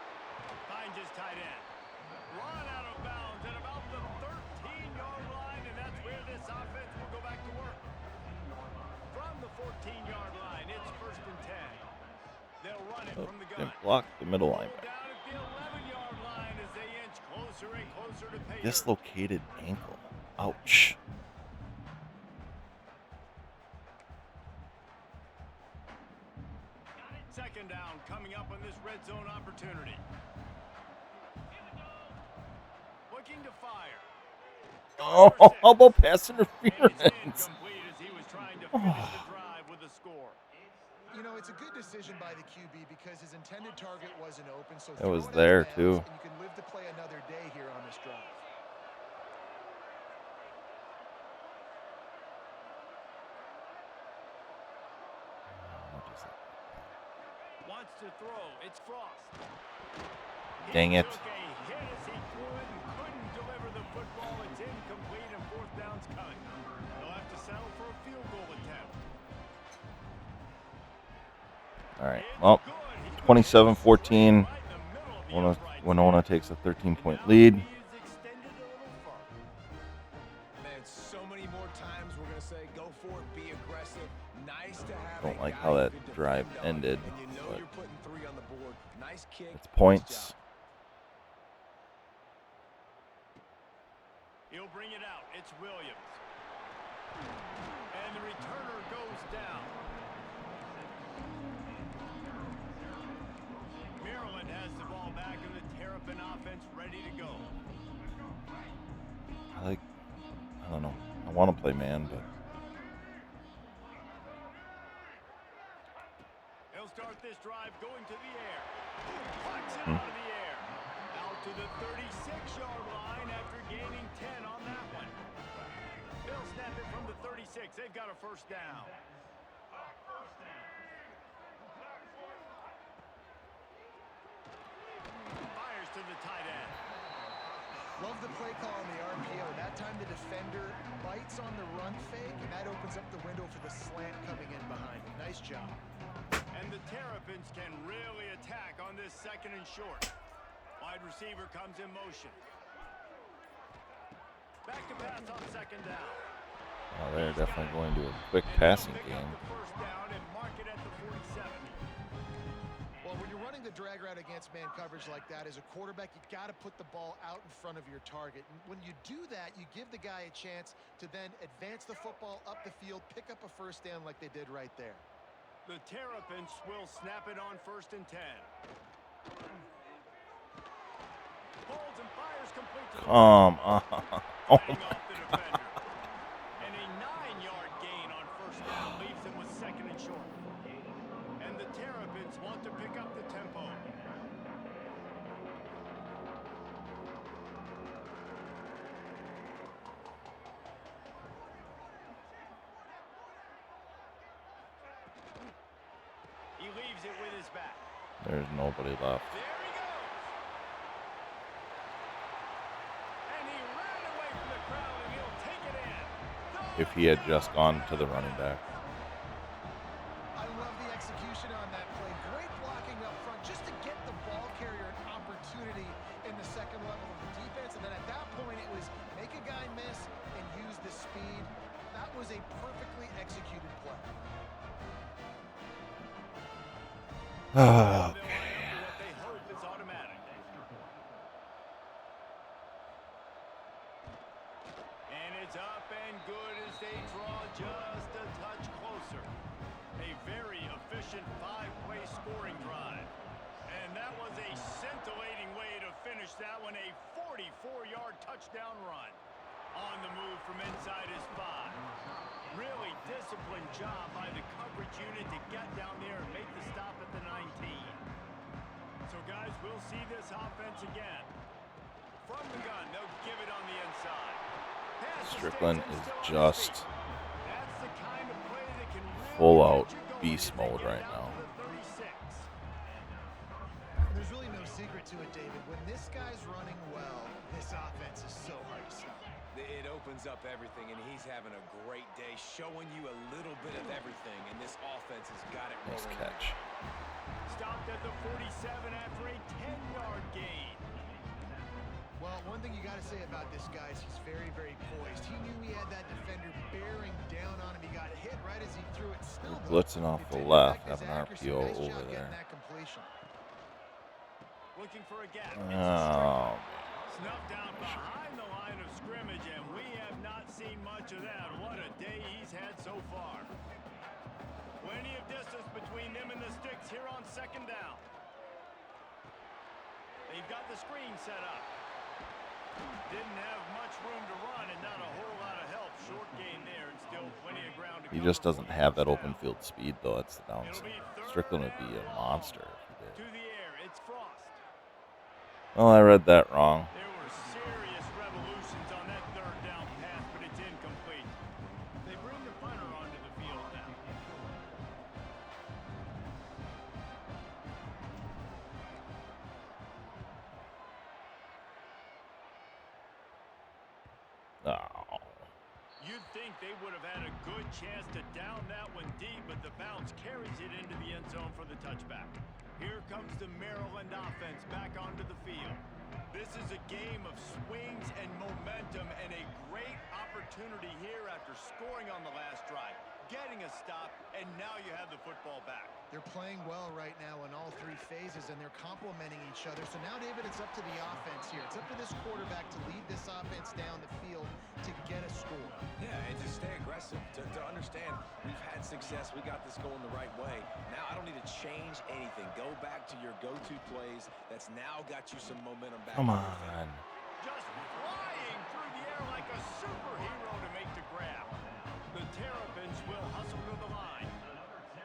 Finds his tight end. Run out of bounds at about the 13-yard line, and that's where this offense will go back to work. From the 14-yard line, it's first and 10. They'll run it from the gun. Didn't block the middle Down linebacker. at the 11-yard line as they inch closer and closer to pay dirt. Dislocated ankle. Ouch. Second down coming up on this red zone opportunity. Looking to fire. Oh, how about pass And it's interference? incomplete as he was trying to finish the drive with a score. You know, it's a good decision by the QB because his intended target wasn't open. So It was throw out of there, bounds, too. And you can live to play another day here on this drive. Wants to throw. It's Frost. Dang it. He took a hit as he threw it and couldn't deliver the football. It's incomplete and fourth down's coming. They'll have to settle for a field goal attempt. All right. It's Well, good. He's 27-14. right in the middle of the uprights. Winona takes a 13-point lead. He's extended a little farther. Man, so many more times we're going to say, go for it, be aggressive. Nice to have Don't a like guy how you that can drive depend on, ended, and you know but you're putting 3 on the board. Nice kick. it's points. He'll bring it out. It's Williams. And the returner goes down. Maryland has the ball back in the Terrapin offense ready to go. I like I don't know. I want to play man, but He'll start this drive going to the air. Punts it out of the air. Out to the 36-yard line after gaining 10 on that one. They'll snap it from the 36. They've got a first down. Fires to the tight end. Love the play call on the RPO. That time the defender bites on the run fake, and that opens up the window for the slant coming in behind him. Nice job. And the Terrapins can really attack on this second and short. Wide receiver comes in motion. Back to pass on second down. they're definitely going to a quick passing game. First down and mark it at the 47. Well, when you're running the drag route against man coverage like that, as a quarterback, you got to put the ball out in front of your target. And when you do that, you give the guy a chance to then advance the football up the field, pick up a first down like they did right there. The Terrapins will snap it on 1st and 10. Holds and fires complete to the Come on. Oh fighting my off the defender. And a 9-yard gain on first down leaves him with second and short. And the Terrapins want to pick up the tempo. He leaves it with his back. There's nobody left. There he goes. And he ran away from the crowd, and he'll take it in. If he had just gone to the running back. I love the execution on that play. Great blocking up front just to get the ball carrier an opportunity in the second level of the defense. And then at that point, it was make a guy miss and use the speed. That was a perfectly executed play. They'll line up for what they hope is automatic. And it's up and good as they draw just a touch closer. A very efficient 5-play scoring drive. And that was a scintillating way to finish that one, a 44-yard touchdown run. On the move from inside his 5. Really disciplined job by the coverage unit to get down there and make the stop at the 19. So, guys, we'll see this offense again. From the gun, they'll give it on the inside. Pass Strickland stays is and still just on his feet. That's the kind of play that can really full get out you going beast as they mode get it right out now. to the 36. There's really no secret to it, David. When this guy's running well, this offense is so hard to stop. It opens up everything, and he's having a great day, showing you a little bit of everything, and this offense has got it Nice rolling. catch. Stopped at the 47 after a 10-yard gain. Well, one thing you got to say about this guy is he's very, very poised. He knew he had that defender bearing down on him. He got hit right as he threw it. Still, though, Blitzing off it the didn't left, affect his have an accuracy. RPO Nice job over getting there. that completion. Looking for a gap. Oh, Snuffed down behind the line of scrimmage, and we have not seen much of that. What a day he's had so far. Plenty of distance between them and the sticks here on second down. They've got the screen set up. Didn't have much room to run and not a whole lot of help. Short gain there and still plenty of ground to he cover just for doesn't a have that first open down. field speed, though. That's the It'll downside. be third Strickland would be and a long. monster if he To did. the air, it's Frost. Well, I read that wrong. There were serious revolutions on that third down pass, but it's incomplete. They bring the punter onto the field now. Oh. You'd think they would have had a good chance to down that one deep, but the bounce carries it into the end zone for the touchback. Here comes the Maryland offense back onto the field. This is a game of swings and momentum and a great opportunity here after scoring on the last drive, getting a stop, and now you have the football back. They're playing well right now in all three phases, and they're complementing each other. So now, David, it's up to the offense here. It's up to this quarterback to lead this offense down the field to get a score. Yeah, and to stay aggressive, to understand we've had success, we got this going the right way. Now I don't need to change anything. Go back to your go-to plays. That's now got you some momentum back. Come in your favor. on. Just flying through the air like a superhero to make the grab. The Terrapins will hustle to the line.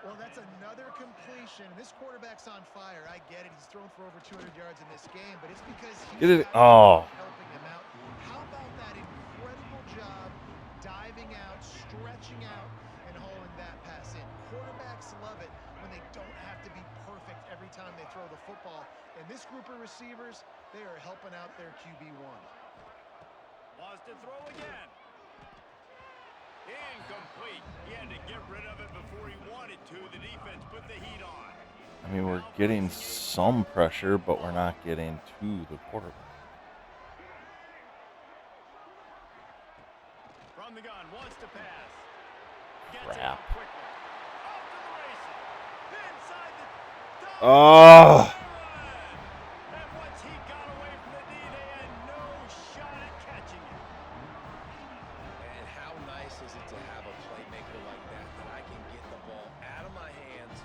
Well, that's another completion. This quarterback's on fire. I get it. He's thrown for over 200 yards in this game, but it's because he's helping him out. How about that incredible job diving out, stretching out, and hauling that pass in? Quarterbacks love it when they don't have to be perfect every time they throw the football. And this group of receivers, they are helping out their QB1. Wants to throw again. Incomplete. He had to get rid of it before he wanted to. The defense put the heat on. I mean, we're getting some pressure, but we're not getting to the quarterback. From the gun, wants to pass. Gets Crap. it out quickly. Off to the races. Inside the Oh! And once he got away from the D, they had no shot at catching it. And how nice is it to have a playmaker like that I can get the ball out of my hands,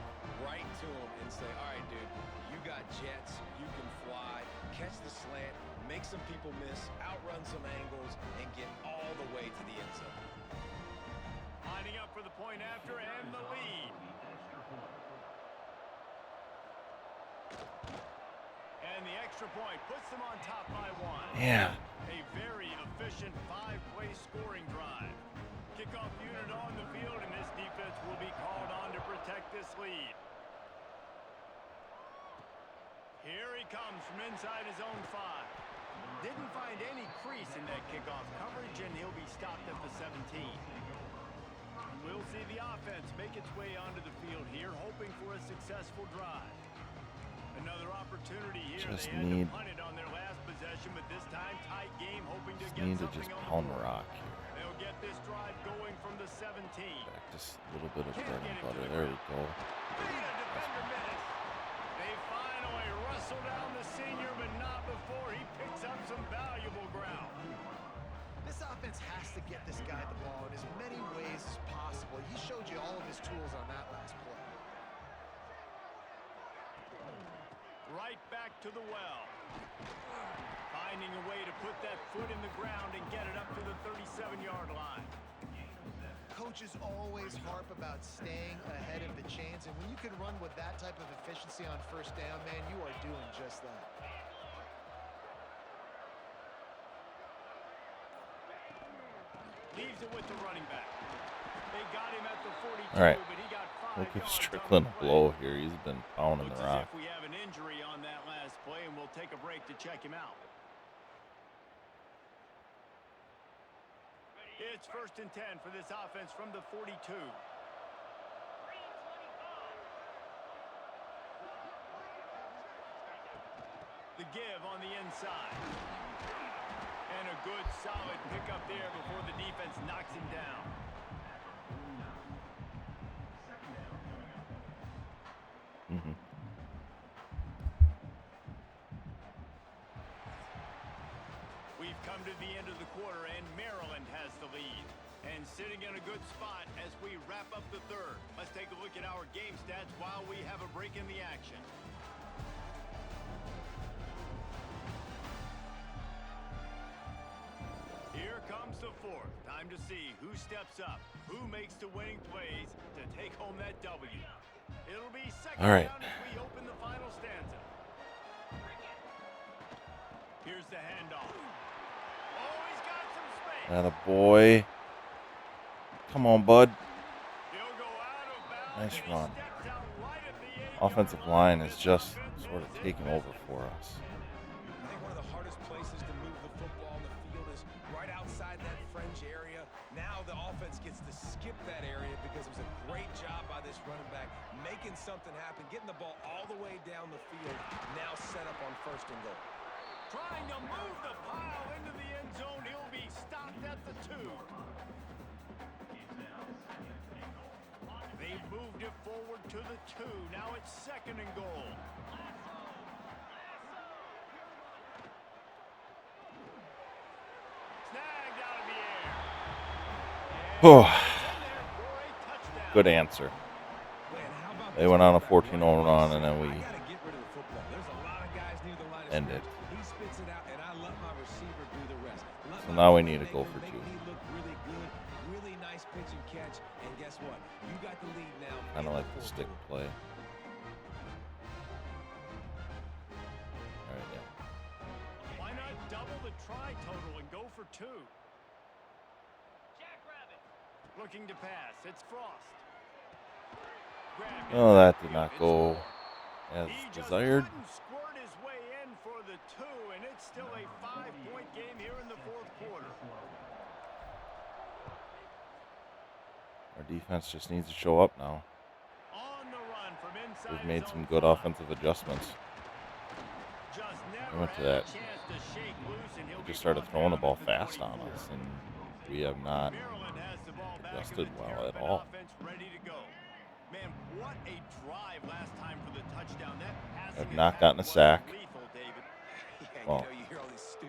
right to him, and say, all right, dude, you got jets, you can fly, catch the slant, make some people miss, outrun some angles, and get all the way to the end zone. Lining up for the point after and the lead. And the extra point puts them on top by one. Yeah. A very efficient 5-play scoring drive. Kickoff unit on the field, and this defense will be called on to protect this lead. Here he comes from inside his own 5. Didn't find any crease in that kickoff coverage, and he'll be stopped at the 17. We'll see the offense make its way onto the field here, hoping for a successful drive. Another opportunity here. Just They had need- to punt it on their last possession, but this time tight game, hoping to Just get need to something just on pound the the board. rock here. They'll get this drive going from the 17. Back just a little bit of Can't bread get and it to butter. the There we ground. go. Beat a defender minutes. They finally wrestle down the senior, but not before he picks up some valuable ground. This offense has to get this guy the ball in as many ways as possible. He showed you all of his tools on that last play. Right back to the well. Finding a way to put that foot in the ground and get it up to the 37-yard line. Coaches always harp about staying ahead of the chains, and when you can run with that type of efficiency on first down, man, you are doing just that. Leaves it with the running back. They got him at the 42, All right. but he got 5 We'll give yards Strickland on a the play. blow here. He's been pounding Looks the as rock. if we have an injury on that last play, and we'll take a break to check him out. It's 1st and 10 for this offense from the 42. The give on the inside. And a good, solid pickup there before the defense knocks him down. Mm-hmm. We've come to the end of the quarter, and Maryland has the lead. And sitting in a good spot as we wrap up the 3rd. Let's take a look at our game stats while we have a break in the action. Here comes the 4th. Time to see who steps up, who makes the winning plays to take home that W. It'll be 2nd All right. down as we open the final stanza. Here's the handoff. Oh, he's got some space. Atta boy. Come on, bud. He'll go out of bounds, Nice and he run. steps out right at the 8-yard Offensive line is just sort of taking over for us. I think one of the hardest places to move the football on the field is right outside that fringe area. Now the offense gets to skip that area because it was a great job by this running back making something happen, getting the ball all the way down the field, now set up on 1st and goal. Trying to move the pile into the end zone. He'll be stopped at the 2. They've moved it forward to the 2. Now it's 2nd and goal. Snagged out of the air. Oh, It's in there for a touchdown. good answer. Man, how about They this went on a quarterback 14-0 running run, this? and then we I gotta get rid of the football. There's a lot of guys near the line of ended. scrimmage. He spits it out, and I let my receiver So now we need to go for 2. Look really good, really nice pitch and catch, and guess what? You got the lead now. Kind of like the stick play. All right, yeah. Why not double the try total and go for 2? Looking to pass. It's Frost. Oh, that did not go as desired. Squirt his way in for the 2, and it's still a 5-point game here in the 4th quarter. Our defense just needs to show up now. On the run from inside. We've made some good offensive adjustments. I went to that. We just started throwing the ball fast on us, and we have not adjusted well at all. Man, what a drive last time for the touchdown. That Have not gotten a sack. lethal, David. Well, I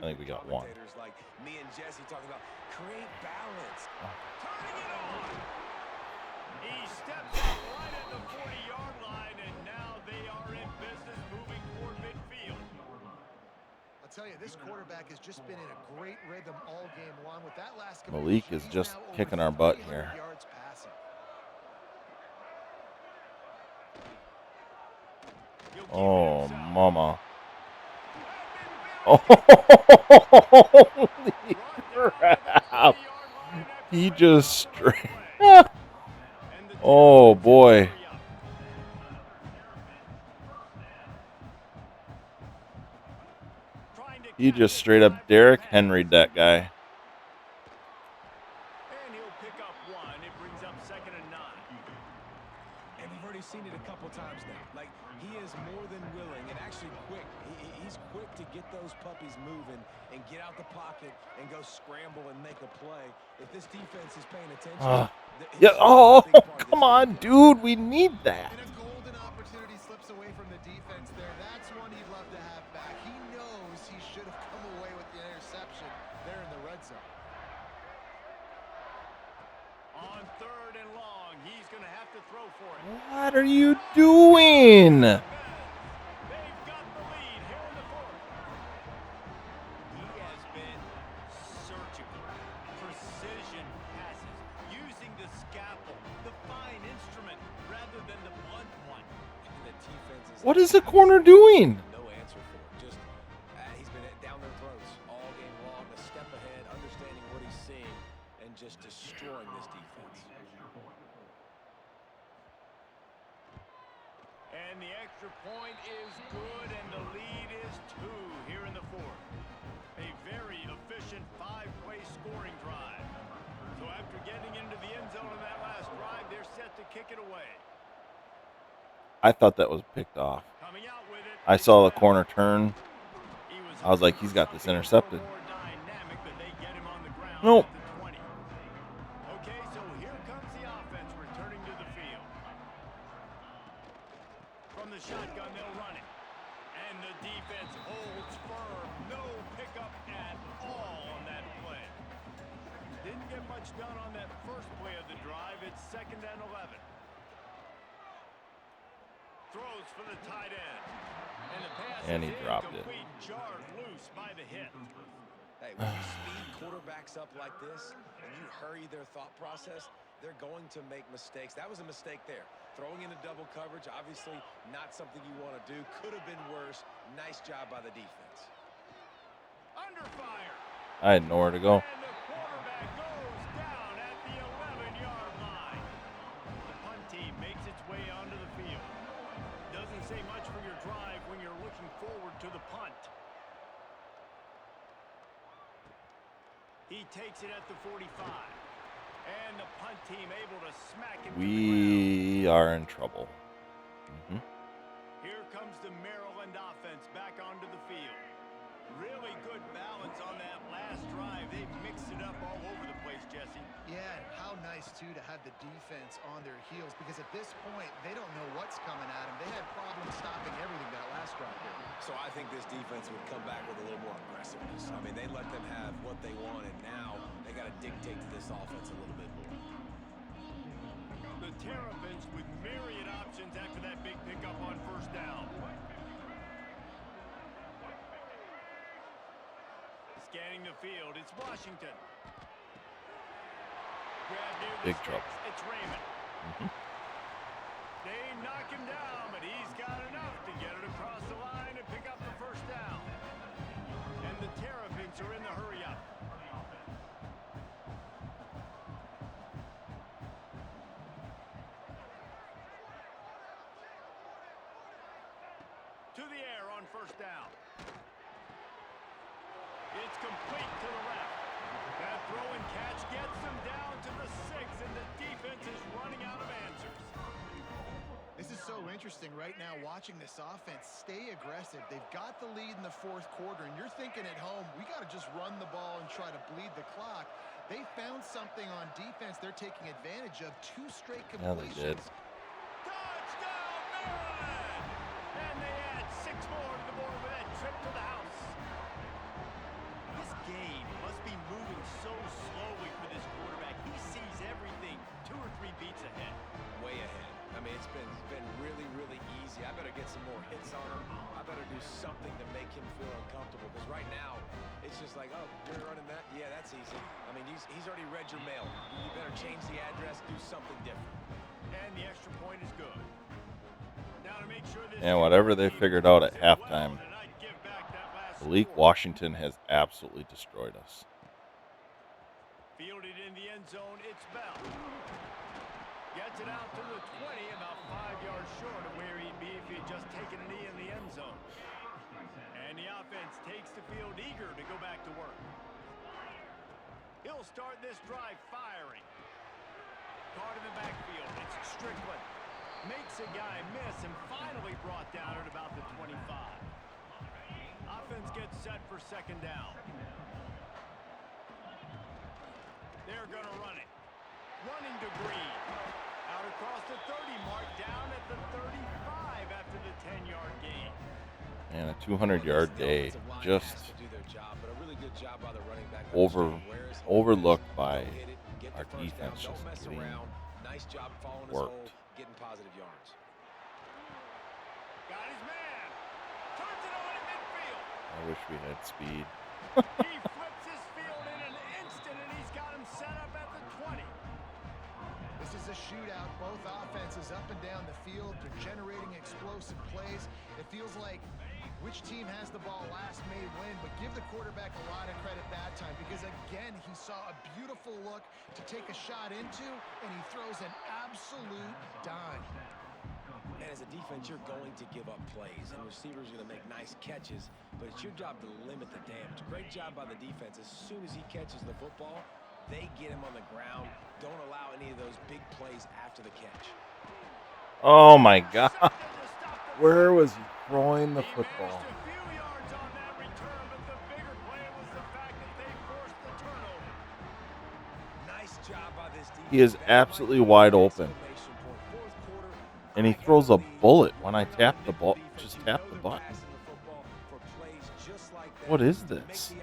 think we got 1. Like me and Jesse talking about create balance. Turning it on. He steps up right at the 40-yard line, and now they are in business moving toward midfield. I'll tell you, this quarterback has just been in a great rhythm all game long. With that last Malik is just kicking our butt here. Yards passing. Oh, mama. Oh, holy crap. He just straight. Oh, boy. He just straight up Derrick Henry'd that guy. And he'll pick up 1. It brings up 2nd and 9. And we've already seen it a couple times now. Like, he is more than willing and actually quick. He's quick to get those puppies moving and get out the pocket and go scramble and make a play. If this defense is paying attention. Yeah. Oh, come on, dude. We need that. And a golden opportunity slips away from the defense there. That's one he'd love to have back. He knows he should have come away with the interception there in the red zone. On 3rd and long, he's going to have to throw for it. What are you doing? They've got the lead here in the 4th. He has been surgical. Precision passes. Using the scalpel, the fine instrument, rather than the blunt one. The defense is What is the corner doing? no answer for it. Just he's been down their throats all game long, a step ahead, understanding what he's seeing, and just destroying this defense. And the extra point is good, and the lead is 2 here in the 4th. A very efficient 5-play scoring drive. So after getting into the end zone in that last drive, they're set to kick it away. I thought that was picked off. Coming out with it. I saw the corner turn. I was like, he's got this intercepted. Nope. Okay, so here comes the offense returning to the field. From the shotgun, they'll run it. And the defense holds firm. No pickup at all on that play. Didn't get much done on that first play of the drive. It's 2nd and 11. Throws for the tight end. And the pass And he is dropped it. incomplete, jarred loose by the hit. Hey, when you speed quarterbacks up like this and you hurry their thought process, they're going to make mistakes. That was a mistake there. Throwing into double coverage, obviously not something you want to do. Could have been worse. Nice job by the defense. Under fire. I had nowhere to go. And the quarterback goes down at the 11-yard line. The punt team makes its way onto the field. Doesn't say much for your drive when you're looking forward to the punt. He takes it at the 45. And the punt team able to smack him. We are in trouble. Here comes the Maryland offense back onto the field. Really good balance on that last drive. They've mixed it up all over the place, Jesse. Yeah, and how nice, too, to have the defense on their heels, because at this point, they don't know what's coming at them. They had problems stopping everything that last drive there. So I think this defense would come back with a little more aggressiveness. I mean, they let them have what they wanted. Now they got to dictate to this offense a little bit more. The Terrapins with myriad options after that big pickup on 1st down. Scanning the field, it's Washington. Grab near the Big sticks, trouble. it's Raymond. Mhm. They knock him down, but he's got enough to get it across the line and pick up the first down. And the Terrapins are in the hurry up. To the air on first down. It's complete to the left. That throw and catch gets them down to the 6, and the defense is running out of answers. This is so interesting right now watching this offense stay aggressive. They've got the lead in the fourth quarter, and you're thinking at home, we got to just run the ball and try to bleed the clock. They found something on defense they're taking advantage of. 2 straight Yeah, they did. completions. Touchdown, Maryland! And they add 6 more to the board with that trip to the house. This game must be moving so slowly for this quarterback. He sees everything 2 or 3 beats ahead. Way ahead. I mean, it's been really, really easy. I better get some more hits on him. I better do something to make him feel uncomfortable. Because right now, it's just like, oh, you're running that? Yeah, that's easy. I mean, he's already read your mail. You better change the address, do something different. And the extra point is good. Now to make sure this And whatever they figured out at halftime, and I'd give back that last Malik score. Washington has absolutely destroyed us. Fielded in the end zone, it's Bell. Gets it out to the 20, about 5 yards short of where he'd be if he had just taken a knee in the end zone. And the offense takes the field eager to go back to work. He'll start this drive firing. Caught in the backfield, it's Strickland. Makes a guy miss and finally brought down at about the 25. Offense gets set for second down. They're going to run it. Running to Green. Out across the 30 mark, down at the 35 after the 10-yard gain. And a 200-yard day, just overlooked by our defense, just getting worked. Getting positive yards. Got his man. Turns it on in midfield. I wish we had speed. He flips his field in an instant, and he's got him set up at the 20. This is a shootout. Both offenses up and down the field. They're generating explosive plays. It feels like which team has the ball last may win, but give the quarterback a lot of credit that time because, again, he saw a beautiful look to take a shot into, and he throws an absolute dime. And as a defense, you're going to give up plays, and receivers are going to make nice catches, but it's your job to limit the damage. Great job by the defense. As soon as he catches the football, they get him on the ground. Don't allow any of those big plays after the catch. Oh my God. Where was he throwing the football? A few yards on that return, but the bigger play was the fact that they forced the turnover. Nice job by this defense. He is absolutely wide open. And he throws a bullet when I tap the ball. Just tap the button. What is this?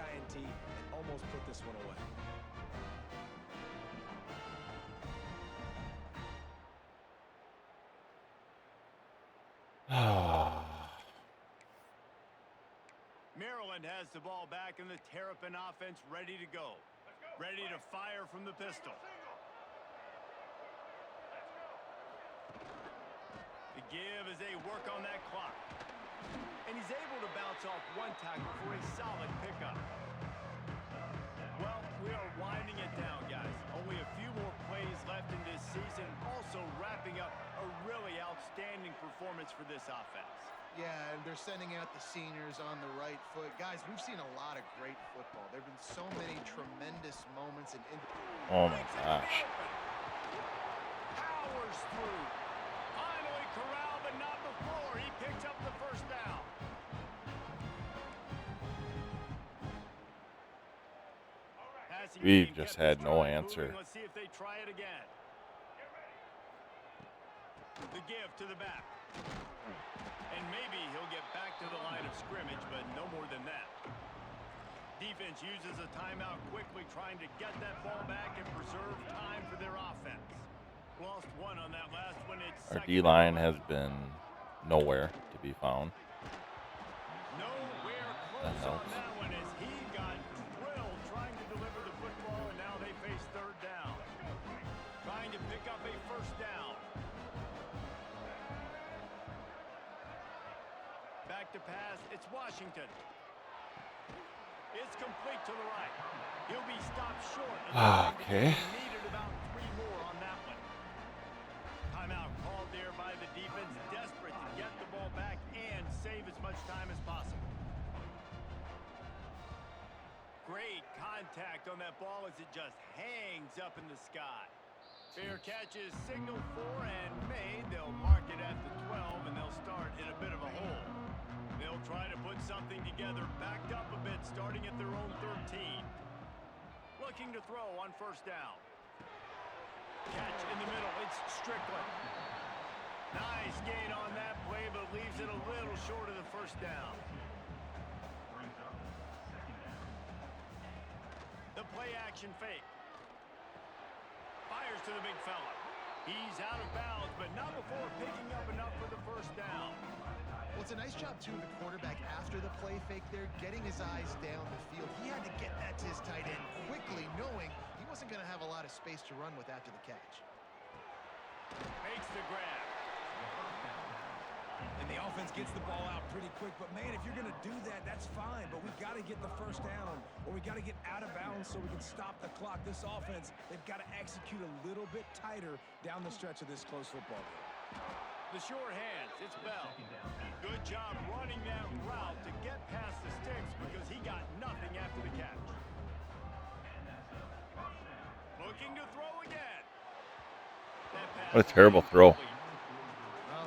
Maryland has the ball back and the Terrapin offense ready to go. Ready to fire from the pistol. The give as they work on that clock. And he's able to bounce off one tackle for a solid pickup. Well, we are winding it down, guys. Only a few more plays left in this season. Also wrapping up a really outstanding performance for this offense. Yeah, and they're sending out the seniors on the right foot. Guys, we've seen a lot of great football. There have been so many tremendous moments. Oh, my gosh. Powers through. Finally corralled, but not before. He picked up the first down. We've just had no answer. Let's see if they try it again. The give to the back. And maybe he'll get back to the line of scrimmage, but no more than that. Defense uses a timeout quickly, trying to get that ball back and preserve time for their offense. Lost one on that last one. Our D-line has been nowhere to be found. Nowhere close on that one as he got to pass. It's Washington. It's complete to the right. He'll be stopped short. Okay. Needed about 3 more on that one. Timeout called there by the defense, desperate to get the ball back and save as much time as possible. Great contact on that ball as it just hangs up in the sky. Fair catch is signaled for and made. They'll mark it at the 12, and they'll start in a bit of a hole. They'll try to put something together, backed up a bit, starting at their own 13. Looking to throw on first down. Catch in the middle. It's Strickland. Nice gain on that play, but leaves it a little short of the first down. The play action fake. Fires to the big fella. He's out of bounds, but not before picking up enough for the first down. Well, it's a nice job, too, of the quarterback after the play fake there, getting his eyes down the field. He had to get that to his tight end quickly, knowing he wasn't going to have a lot of space to run with after the catch. Makes the grab. And the offense gets the ball out pretty quick. But, man, if you're going to do that, that's fine. But we've got to get the first down, or we got to get out of bounds so we can stop the clock. This offense, they've got to execute a little bit tighter down the stretch of this close football game. The short hands, it's Bell. Good job running that route to get past the sticks because he got nothing after the catch. Looking to throw again. What a terrible throw. Well,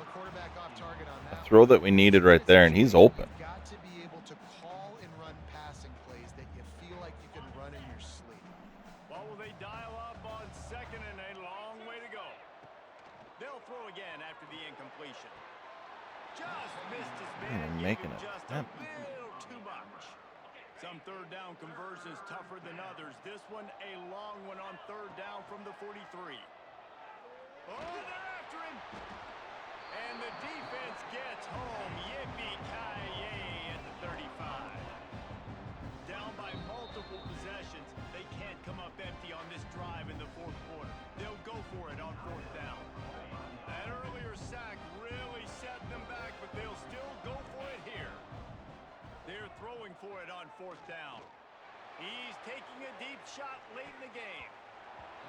the quarterback off target on that. A throw that we needed right there, and he's open. You've got to be able to call and run passing plays that you feel like you can run in your sleep. What will they dial up on second and a long way to go? They'll throw again after the incompletion. Just missed his man. Making it. Just a little too much. Some third down conversions tougher than others. This one a long one on third down from the 43. Oh, they're after him. And the defense gets home. Yippee-ki-yay at the 35. Down by multiple possessions. They can't come up empty on this drive in the fourth quarter. They'll go for it on fourth down. That earlier sack really set them back, but they'll still go for it here. They're throwing for it on fourth down. He's taking a deep shot late in the game.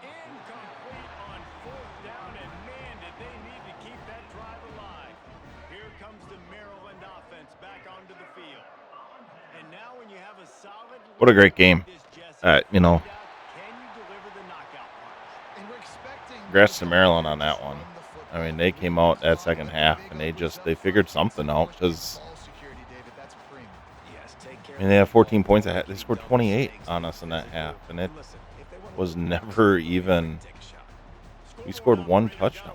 Incomplete on fourth down, and man, did they need to keep that drive alive. Here comes the Maryland offense back onto the field. And now when you have a solid... What a great game. You know, Can you deliver the knockout punch? And we're expecting... congrats to Maryland on that one. I mean, they came out that second half, and they figured something out because, I mean, they had 14 points. They scored 28 on us in that half, and it was never even, we scored one touchdown.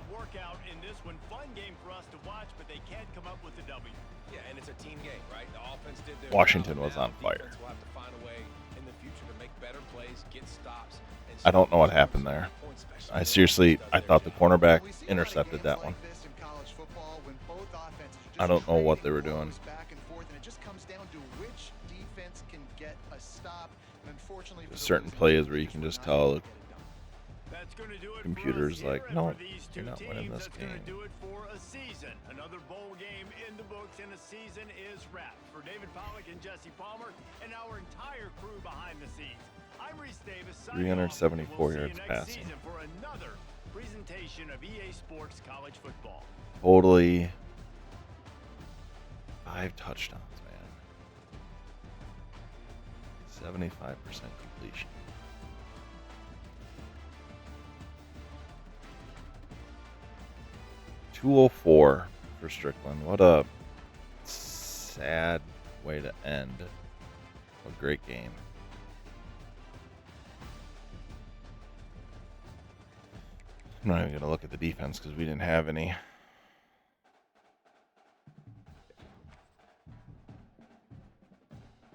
Washington was on fire. I don't know what happened there. I thought the cornerback intercepted that one. I don't know what they were doing. There's certain plays where you can just tell the computer's like, no, you're not winning this game. Another bowl game in the books, and the season is wrapped. For David Pollack and Jesse Palmer and our entire crew behind the scenes, I'm Reese Davis. 374 yards passing. For another presentation of EA Sports College Football. Totally 5 touchdowns, man. 75% completion. $204 for Strickland. What a sad way to end a great game. I'm not even going to look at the defense because we didn't have any.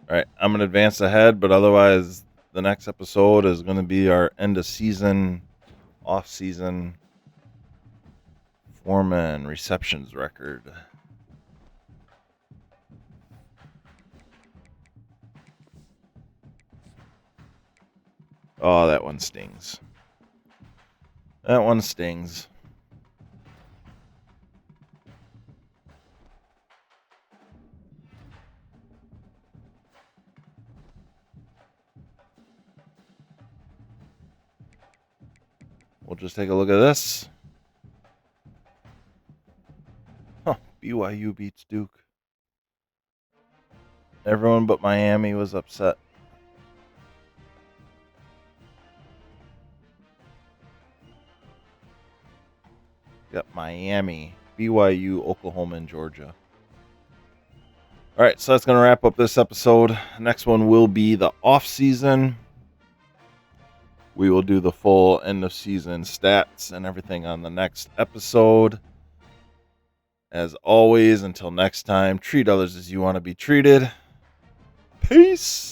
All right, I'm going to advance ahead, but otherwise the next episode is going to be our end of season, off season Foreman receptions record. Oh, that one stings. That one stings. we'll just take a look at this. Huh, BYU beats Duke. Everyone but Miami was upset. Got Miami, BYU, Oklahoma, and Georgia. All right, so that's going to wrap up this episode. Next one will be the off-season. We will do the full end-of-season stats and everything on the next episode. As always, until next time, treat others as you want to be treated. Peace.